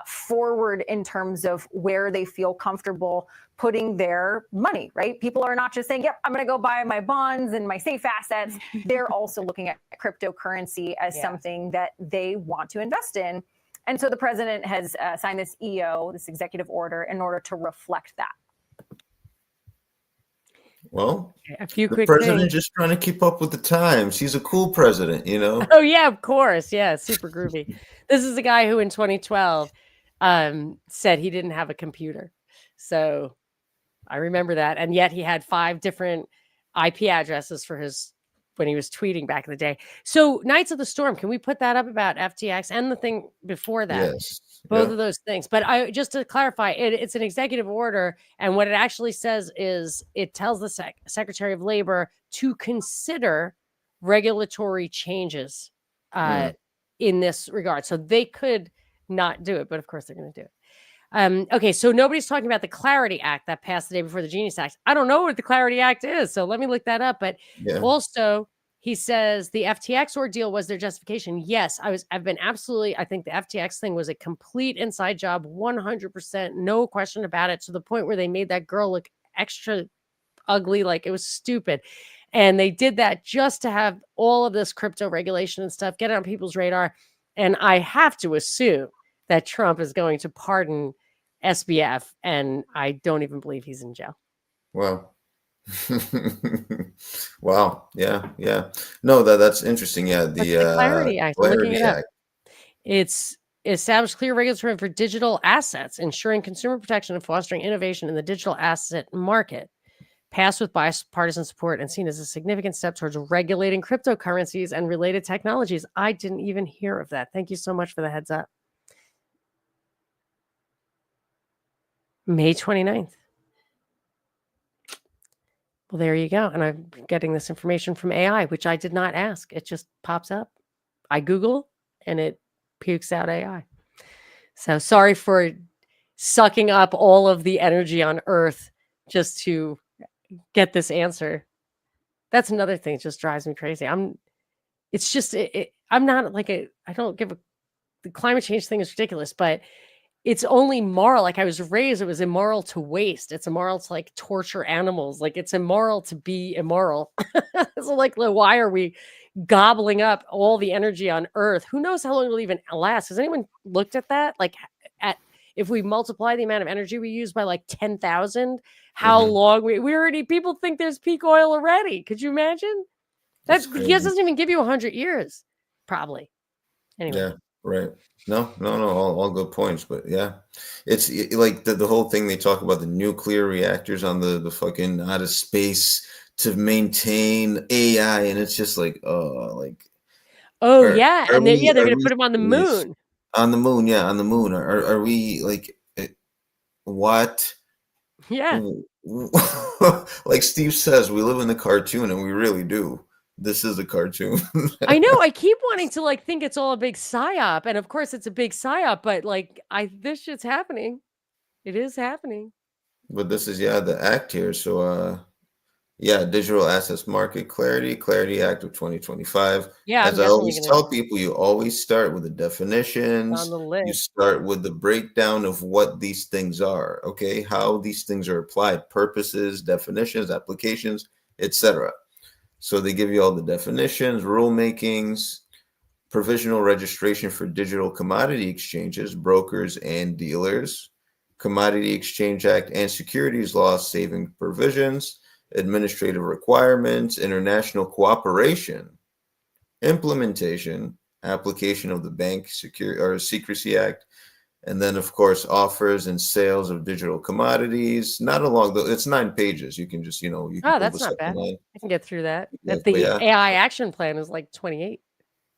forward in terms of where they feel comfortable putting their money, right? People are not just saying, yep, I'm going to go buy my bonds and my safe assets. They're also looking at cryptocurrency as something that they want to invest in. And so the president has signed this EO, this executive order, in order to reflect that. Well, a few the quick president things. just trying to keep up with the times. He's a cool president, you know? Oh, yeah, of course. Yeah, super groovy. This is the guy who in 2012 said he didn't have a computer. So I remember that. And yet he had 5 different IP addresses for his when he was tweeting back in the day. So Knights of the Storm, can we put that up about FTX and the thing before that? Yes. Both Yeah. of those things. But I just to clarify, it's an executive order. And what it actually says is it tells the Secretary of Labor to consider regulatory changes in this regard. So they could not do it, but of course they're going to do it. Okay, so nobody's talking about the Clarity Act that passed the day before the Genius Act. I don't know what the Clarity Act is, so let me look that up. But also, he says the FTX ordeal was their justification. Yes, I've been absolutely. I think the FTX thing was a complete inside job, 100%, no question about it. To the point where they made that girl look extra ugly, like it was stupid. And they did that just to have all of this crypto regulation and stuff get on people's radar. And I have to assume that Trump is going to pardon SBF, and I don't even believe he's in jail. Wow. Wow. Yeah. Yeah. No, that's interesting. Yeah. The Clarity Act. I'm looking it up. It's established clear regulatory for digital assets, ensuring consumer protection and fostering innovation in the digital asset market. Passed with bipartisan support and seen as a significant step towards regulating cryptocurrencies and related technologies. I didn't even hear of that. Thank you so much for the heads up. May 29th. Well, there you go. And I'm getting this information from AI, which I did not ask. It just pops up. I Google and it pukes out AI. So sorry for sucking up all of the energy on Earth just to get this answer. That's another thing that just drives me crazy. I'm not like I don't give the climate change thing is ridiculous, but it's only moral. Like I was raised, it was immoral to waste. It's immoral to like torture animals. Like it's immoral to be immoral. So like, why are we gobbling up all the energy on Earth? Who knows how long it'll even last? Has anyone looked at that? Like if we multiply the amount of energy we use by like 10,000, how long we already, people think there's peak oil already. Could you imagine? That doesn't even give you 100 years, probably. Anyway. Yeah, right. No, all good points. But yeah, it's like the whole thing they talk about the nuclear reactors on the fucking out of space to maintain AI. And it's just like, and they're going to put them on the moon. On the moon, yeah, on the moon. Are we like what? Yeah. Like Steve says, we live in the cartoon, and we really do. This is a cartoon. I know. I keep wanting to like think it's all a big psyop, and of course it's a big psyop. But like, this shit's happening. It is happening. But this is the act here. So digital assets market Clarity Act of 2025. Yeah, as I always tell people, you always start with the definitions. On the list. You start with the breakdown of what these things are. Okay, how these things are applied, purposes, definitions, applications, etc. So they give you all the definitions, rulemakings, provisional registration for digital commodity exchanges, brokers, and dealers, Commodity Exchange Act and securities law saving provisions, administrative requirements, international cooperation, implementation, application of the Bank Secrecy Act, and then, of course, offers and sales of digital commodities. Not along it's 9 pages. You can just, you can. Oh, that's not bad. I can get through that. The AI action plan is like 28.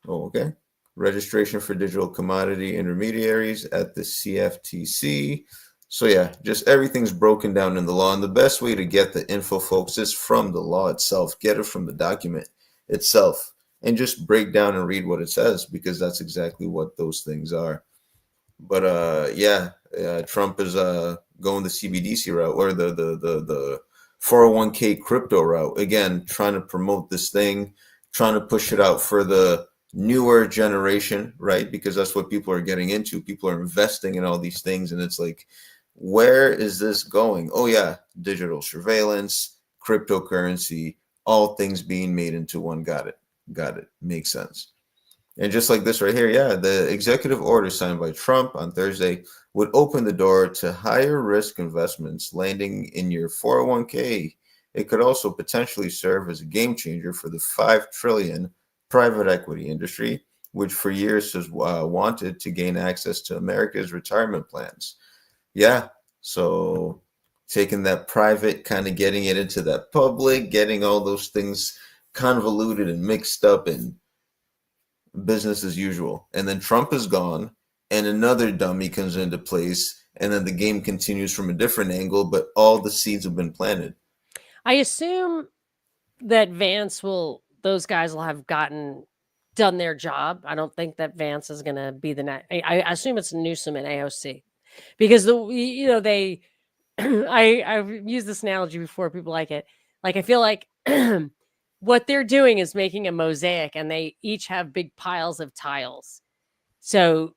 Oh, okay. Registration for digital commodity intermediaries at the CFTC. So yeah, just everything's broken down in the law. And the best way to get the info, folks, is from the law itself. Get it from the document itself and just break down and read what it says, because that's exactly what those things are. But Trump is going the CBDC route, or the 401k crypto route. Again, trying to promote this thing, trying to push it out for the newer generation, right? Because that's what people are getting into. People are investing in all these things, and it's like, Where is this going? Oh yeah, digital surveillance, cryptocurrency, all things being made into one. Got it. Got it. Makes sense. And just like this right here, yeah, the executive order signed by Trump on Thursday would open the door to higher risk investments landing in your 401k. It could also potentially serve as a game changer for the 5 trillion private equity industry, which for years has wanted to gain access to America's retirement plans. Yeah, so taking that private, kind of getting it into that public, getting all those things convoluted and mixed up and business as usual. And then Trump is gone, and another dummy comes into place, and then the game continues from a different angle, but all the seeds have been planted. I assume that those guys will have done their job. I don't think that Vance is going to be the next. I assume it's Newsom and AOC because they. I've used this analogy before. People like it. Like I feel like what they're doing is making a mosaic, and they each have big piles of tiles. So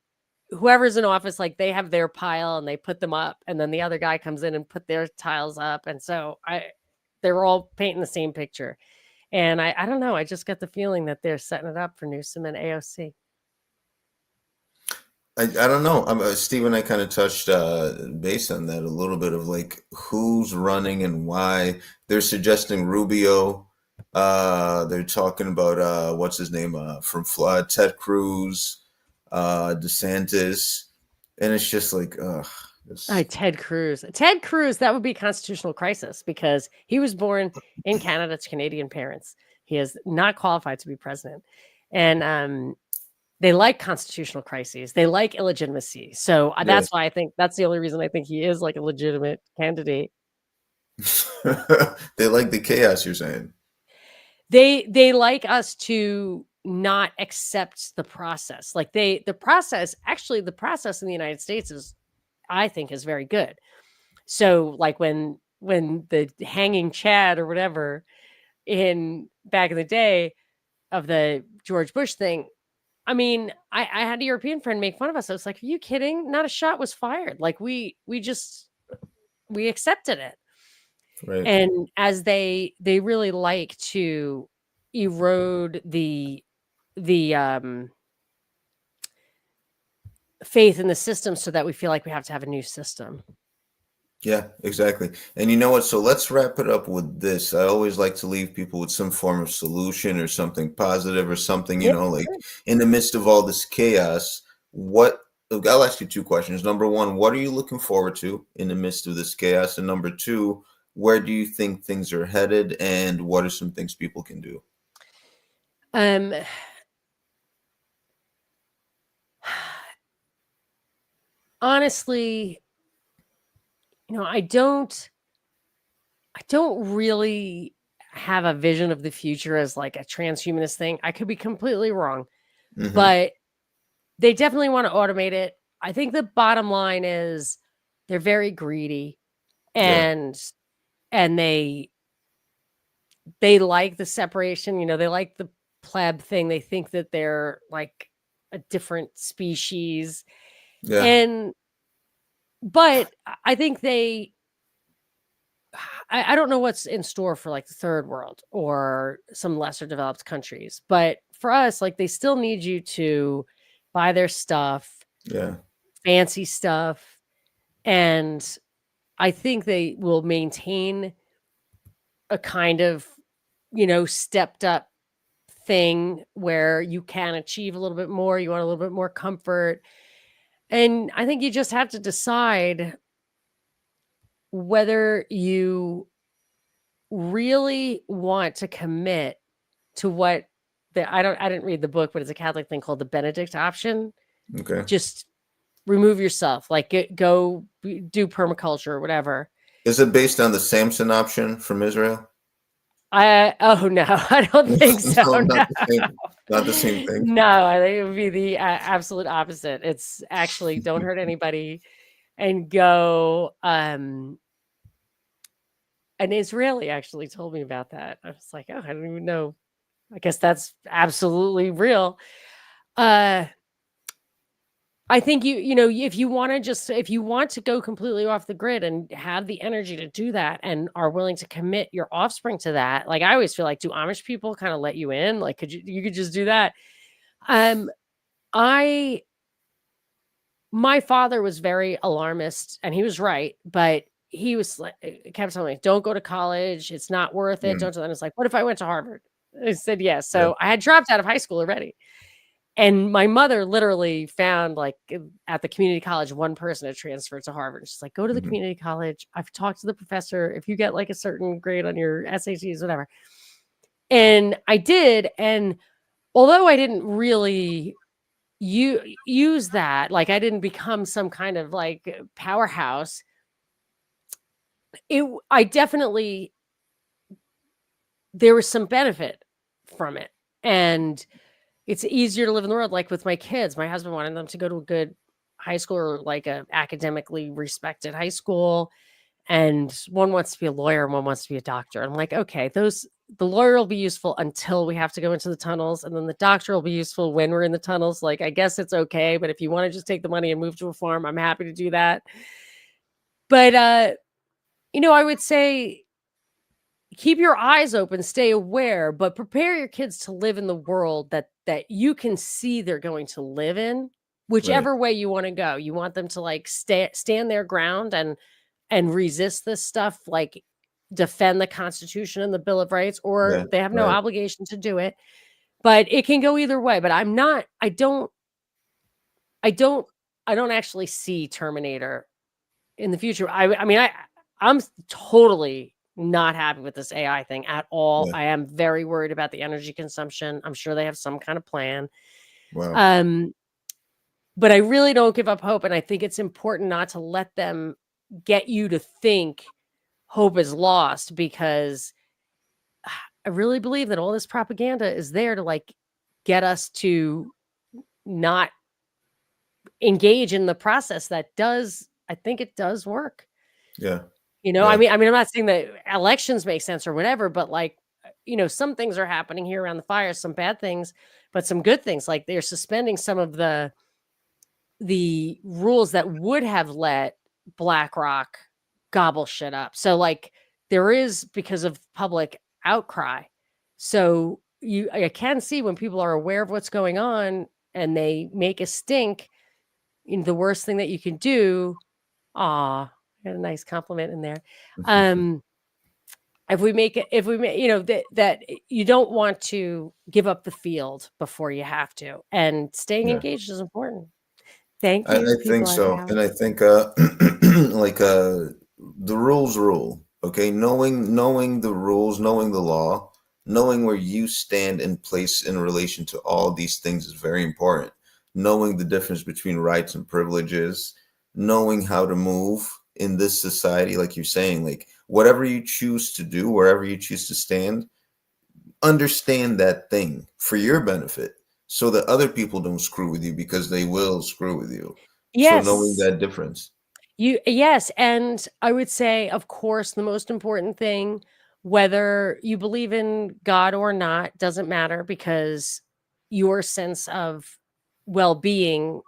whoever's in office, like they have their pile and they put them up, and then the other guy comes in and put their tiles up, and so they're all painting the same picture. And I don't know. I just get the feeling that they're setting it up for Newsom and AOC. I don't know. Steve and I kind of touched base on that a little bit of like who's running and why. They're suggesting Rubio. They're talking about what's his name from Flood, Ted Cruz, DeSantis, and it's just like, Ted Cruz. Ted Cruz, that would be a constitutional crisis because he was born in Canada to Canadian parents. He is not qualified to be president. And they like constitutional crises. They like illegitimacy. So that's why I think that's the only reason I think he is like a legitimate candidate. they like the chaos, you're saying. They like us to not accept the process. Like the process in the United States is, I think, is very good. So like when the hanging Chad or whatever in back in the day of the George Bush thing, I mean, I had a European friend make fun of us. I was like, are you kidding? Not a shot was fired. Like we accepted it. Right. And as they really like to erode the faith in the system so that we feel like we have to have a new system. Yeah, exactly. And you know what? So let's wrap it up with this. I always like to leave people with some form of solution or something positive or something, like in the midst of all this chaos, I'll ask you 2 questions. Number 1, what are you looking forward to in the midst of this chaos? And number 2, where do you think things are headed and what are some things people can do? Honestly, I don't really have a vision of the future as like a transhumanist thing. I could be completely wrong, but they definitely want to automate it. I think the bottom line is they're very greedy and they like the separation, they like the pleb thing. They think that they're like a different species. Yeah. But I think I don't know what's in store for like the third world or some lesser developed countries, but for us, like they still need you to buy their stuff, fancy stuff. And I think they will maintain a kind of, stepped up thing where you can achieve a little bit more. You want a little bit more comfort. And I think you just have to decide whether you really want to commit to what I didn't read the book, but it's a Catholic thing called the Benedict option. Okay. Just remove yourself, like go do permaculture or whatever. Is it based on the Samson option from Israel? Oh no, I don't think so. Not the same thing. No, I think it would be the absolute opposite. It's actually don't hurt anybody and go. An Israeli actually told me about that. I was like, oh, I don't even know. I guess that's absolutely real. I think if you want to go completely off the grid and have the energy to do that and are willing to commit your offspring to that, like I always feel like, do Amish people kind of let you in? Like, you could just do that? Um, I My father was very alarmist, and he was right, but he was like, kept telling me, "Don't go to college. It's not worth it. Mm, Don't." And it's like, "What if I went to Harvard?" I said, "Yes." yeah. So I had dropped out of high school already. And my mother literally found, like, at the community college, one person had transferred to Harvard. She's like, "Go to the Mhm. community college. I've talked to the professor. If you get like a certain grade on your SATs, whatever." And I did. And although I didn't really use that, like, I didn't become some kind of like powerhouse, I definitely, there was some benefit from it. And it's easier to live in the world. Like with my kids, my husband wanted them to go to a good high school, or like a academically respected high school. And one wants to be a lawyer and one wants to be a doctor. I'm like, okay, the lawyer will be useful until we have to go into the tunnels. And then the doctor will be useful when we're in the tunnels. Like, I guess it's okay. But if you want to just take the money and move to a farm, I'm happy to do that. But, I would say, keep your eyes open, stay aware, but prepare your kids to live in the world that you can see they're going to live in, Right. whichever way you want to go. You want them to like stand their ground and resist this stuff, like defend the Constitution and the Bill of Rights, or Yeah. they have no Right. obligation to do it. But it can go either way. But I don't I don't actually see Terminator in the future. I'm totally not happy with this AI thing at all. Yeah. I am very worried about the energy consumption. I'm sure they have some kind of plan. Wow. Um, but I really don't give up hope. And I think it's important not to let them get you to think hope is lost, because I really believe that all this propaganda is there to like get us to not engage in the process that I think it does work. Yeah. I Yeah. mean, I'm not saying that elections make sense or whatever, but like, some things are happening here around the fire, some bad things, but some good things. Like, they're suspending some of the rules that would have let BlackRock gobble shit up. So like, there is, because of public outcry. So I can see when people are aware of what's going on and they make a stink, the worst thing that you can do. Ah, got a nice compliment in there. Um, if we make, that you don't want to give up the field before you have to, and staying Yeah. engaged is important. Thank I you, think people at the so. house. And I think like the rules rule. Okay. Knowing the rules, knowing the law, knowing where you stand in place in relation to all these things is very important. Knowing the difference between rights and privileges, knowing how to move in this society, like you're saying, like whatever you choose to do, wherever you choose to stand, understand that thing for your benefit so that other people don't screw with you, because they will screw with you. So knowing Yes. that difference. Yes, and I would say, of course, the most important thing, whether you believe in God or not, doesn't matter, because your sense of well-being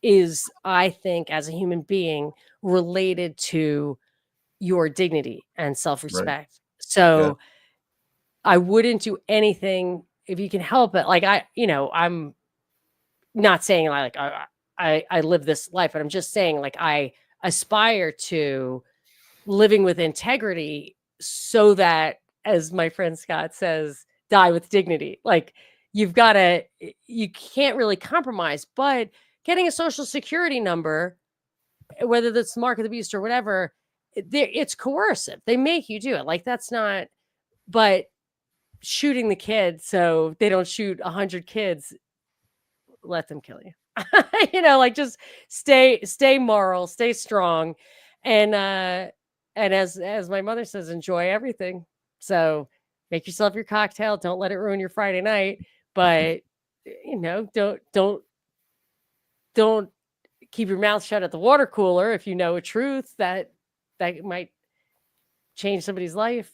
is, I think, as a human being, related to your dignity and Right. self-respect. Yeah. So I wouldn't do anything if you can help it. Like, I'm not saying I live this life, but I'm just saying, like, I aspire to living with integrity, so that, as my friend Scott says, die with dignity. Like, you can't really compromise, but getting a social security number, whether that's the mark of the beast or whatever, it's coercive. They make you do it. Like, that's not, but shooting the kids so they don't shoot 100 kids, let them kill you. Like, just stay moral, stay strong. And as my mother says, enjoy everything. So make yourself your cocktail, don't let it ruin your Friday night, but don't keep your mouth shut at the water cooler if you know a truth that might change somebody's life.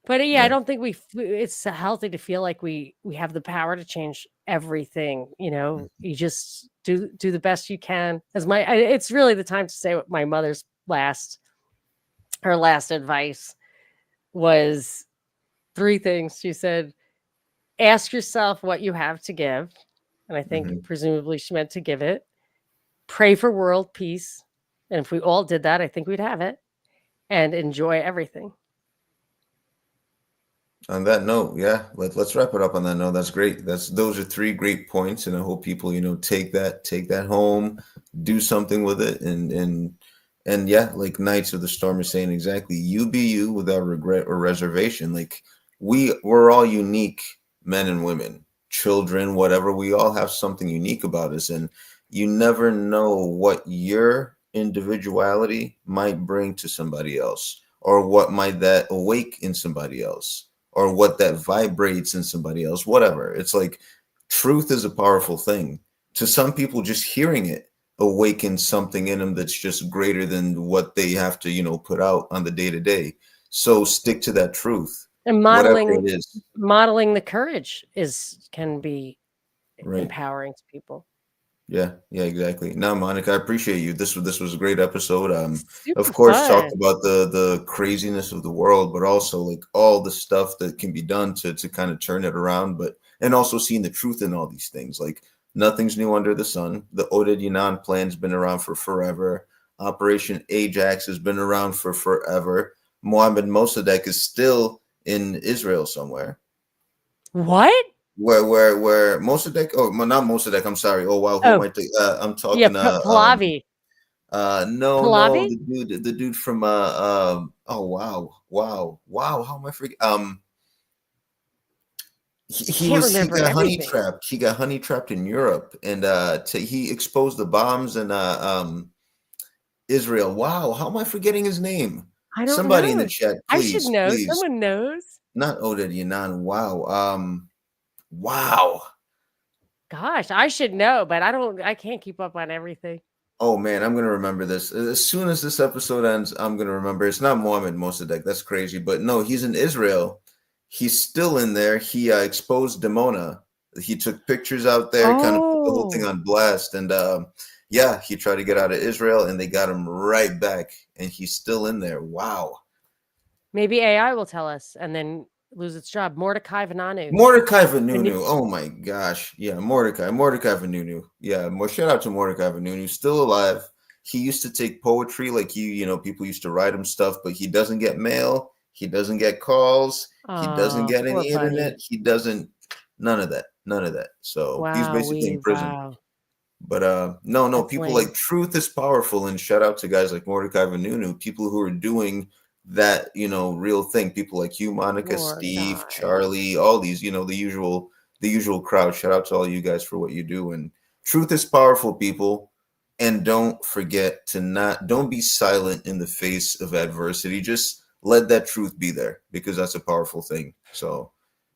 But yeah, I Yeah. don't think it's healthy to feel like we have the power to change everything. You just do the best you can. It's really the time to say what my mother's her last advice was 3 things. She said, ask yourself what you have to give. And I think Mhm. presumably she meant to give it. Pray for world peace. And if we all did that, I think we'd have it. And enjoy everything. On that note, yeah, let's wrap it up on that note. That's great. Those are 3 great points, and I hope people, take that home, do something with it, and yeah, like Knights of the Storm is saying exactly. You be you without regret or reservation. Like we're all unique men and women, children, whatever. We all have something unique about us, and you never know what your individuality might bring to somebody else, or what might that awake in somebody else, or what that vibrates in somebody else, whatever. It's like truth is a powerful thing. To some people, just hearing it awakens something in them that's just greater than what they have to, put out on the day to day. So stick to that truth, And whatever it is. modeling the courage can be Right. empowering to people. Yeah, exactly. Now, Monica, I appreciate you. This was a great episode. Super Of course, talk fun. about the craziness of the world, but also like all the stuff that can be done to kind of turn it around, and also seeing the truth in all these things. Like nothing's new under the sun. The Oded Yanan plan's been around for forever. Operation Ajax has been around for forever. Mohammed Mossadegh is still in Israel somewhere. What? Where Mossadegh? Oh, not Mossadegh. I'm sorry. Oh wow, who am I? I'm Yeah, talking. Pahlavi. No, Pahlavi? the dude from oh wow. How am I forgetting? Can't He remember got honey everything. trapped. He got honey trapped in Europe, and he exposed the bombs in Israel. Wow, how am I forgetting his name? I don't Somebody in know. the chat, I should please, know. please. Someone knows. Not Oded Yanan. Wow. Wow. Gosh, I should know, but I can't keep up on everything. Oh man, I'm gonna remember this. As soon as this episode ends, I'm gonna remember. It's not Mohammed Mossadegh. That's crazy. But no, he's in Israel. He's still in there. He exposed Demona. He took pictures out there, kind of put the whole thing Oh, on blast. And yeah, he tried to get out of Israel, and they got him right back. And he's still in there. Wow. maybe AI will tell us and then lose its job. Mordecai Vanunu. Mordecai The new- Vanunu. Oh my gosh. Yeah, Mordecai Vanunu. Yeah, more shout out to Mordecai Vanunu. Still alive. He used to take poetry, like people used to write him stuff, but he doesn't get mail. He doesn't get calls. He doesn't Oh, get poor any buddy. internet. He doesn't, none of that. None of that. So he's basically in prison. Wow. But no, That's people lame. like truth is powerful, and shout out to guys like Mordecai Vanunu, people who are doing that, real thing. People like you, Monica, Poor Steve, guy. Charlie, all these, the usual crowd. Shout out to all you guys for what you do. And truth is powerful, people. And don't forget to don't be silent in the face of adversity. Just let that truth be there, because that's a powerful thing. So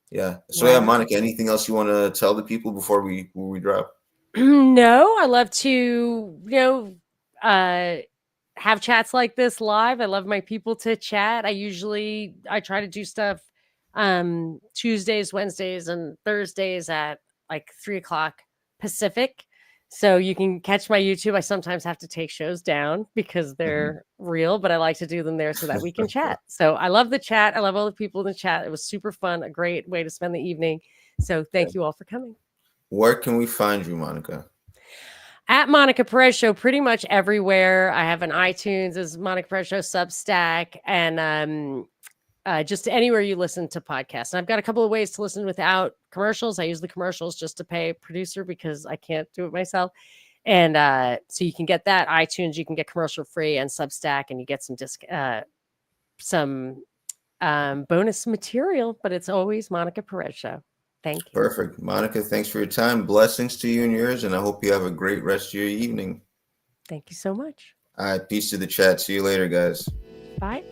yeah. So yeah, Right. Monica, anything else you want to tell the people before we drop? No, I love to, have chats like this live. I love my people to chat. I try to do stuff Tuesdays, Wednesdays, and Thursdays at like 3 o'clock Pacific. So you can catch my YouTube. I sometimes have to take shows down because they're real, but I like to do them there so that we can chat. So I love the chat. I love all the people in the chat. It was super fun, a great way to spend the evening. So thank you all for coming. Where can we find you, Monica? At Monica Perez Show, pretty much everywhere. I have an iTunes as Monica Perez Show, Substack, and just anywhere you listen to podcasts. And I've got a couple of ways to listen without commercials. I use the commercials just to pay a producer because I can't do it myself. And so you can get that iTunes, you can get commercial free, and Substack, and you get some bonus material. But it's always Monica Perez Show. Thank you. Perfect. Monica, thanks for your time. Blessings to you and yours, and I hope you have a great rest of your evening. Thank you so much. All right, peace to the chat. See you later, guys. Bye.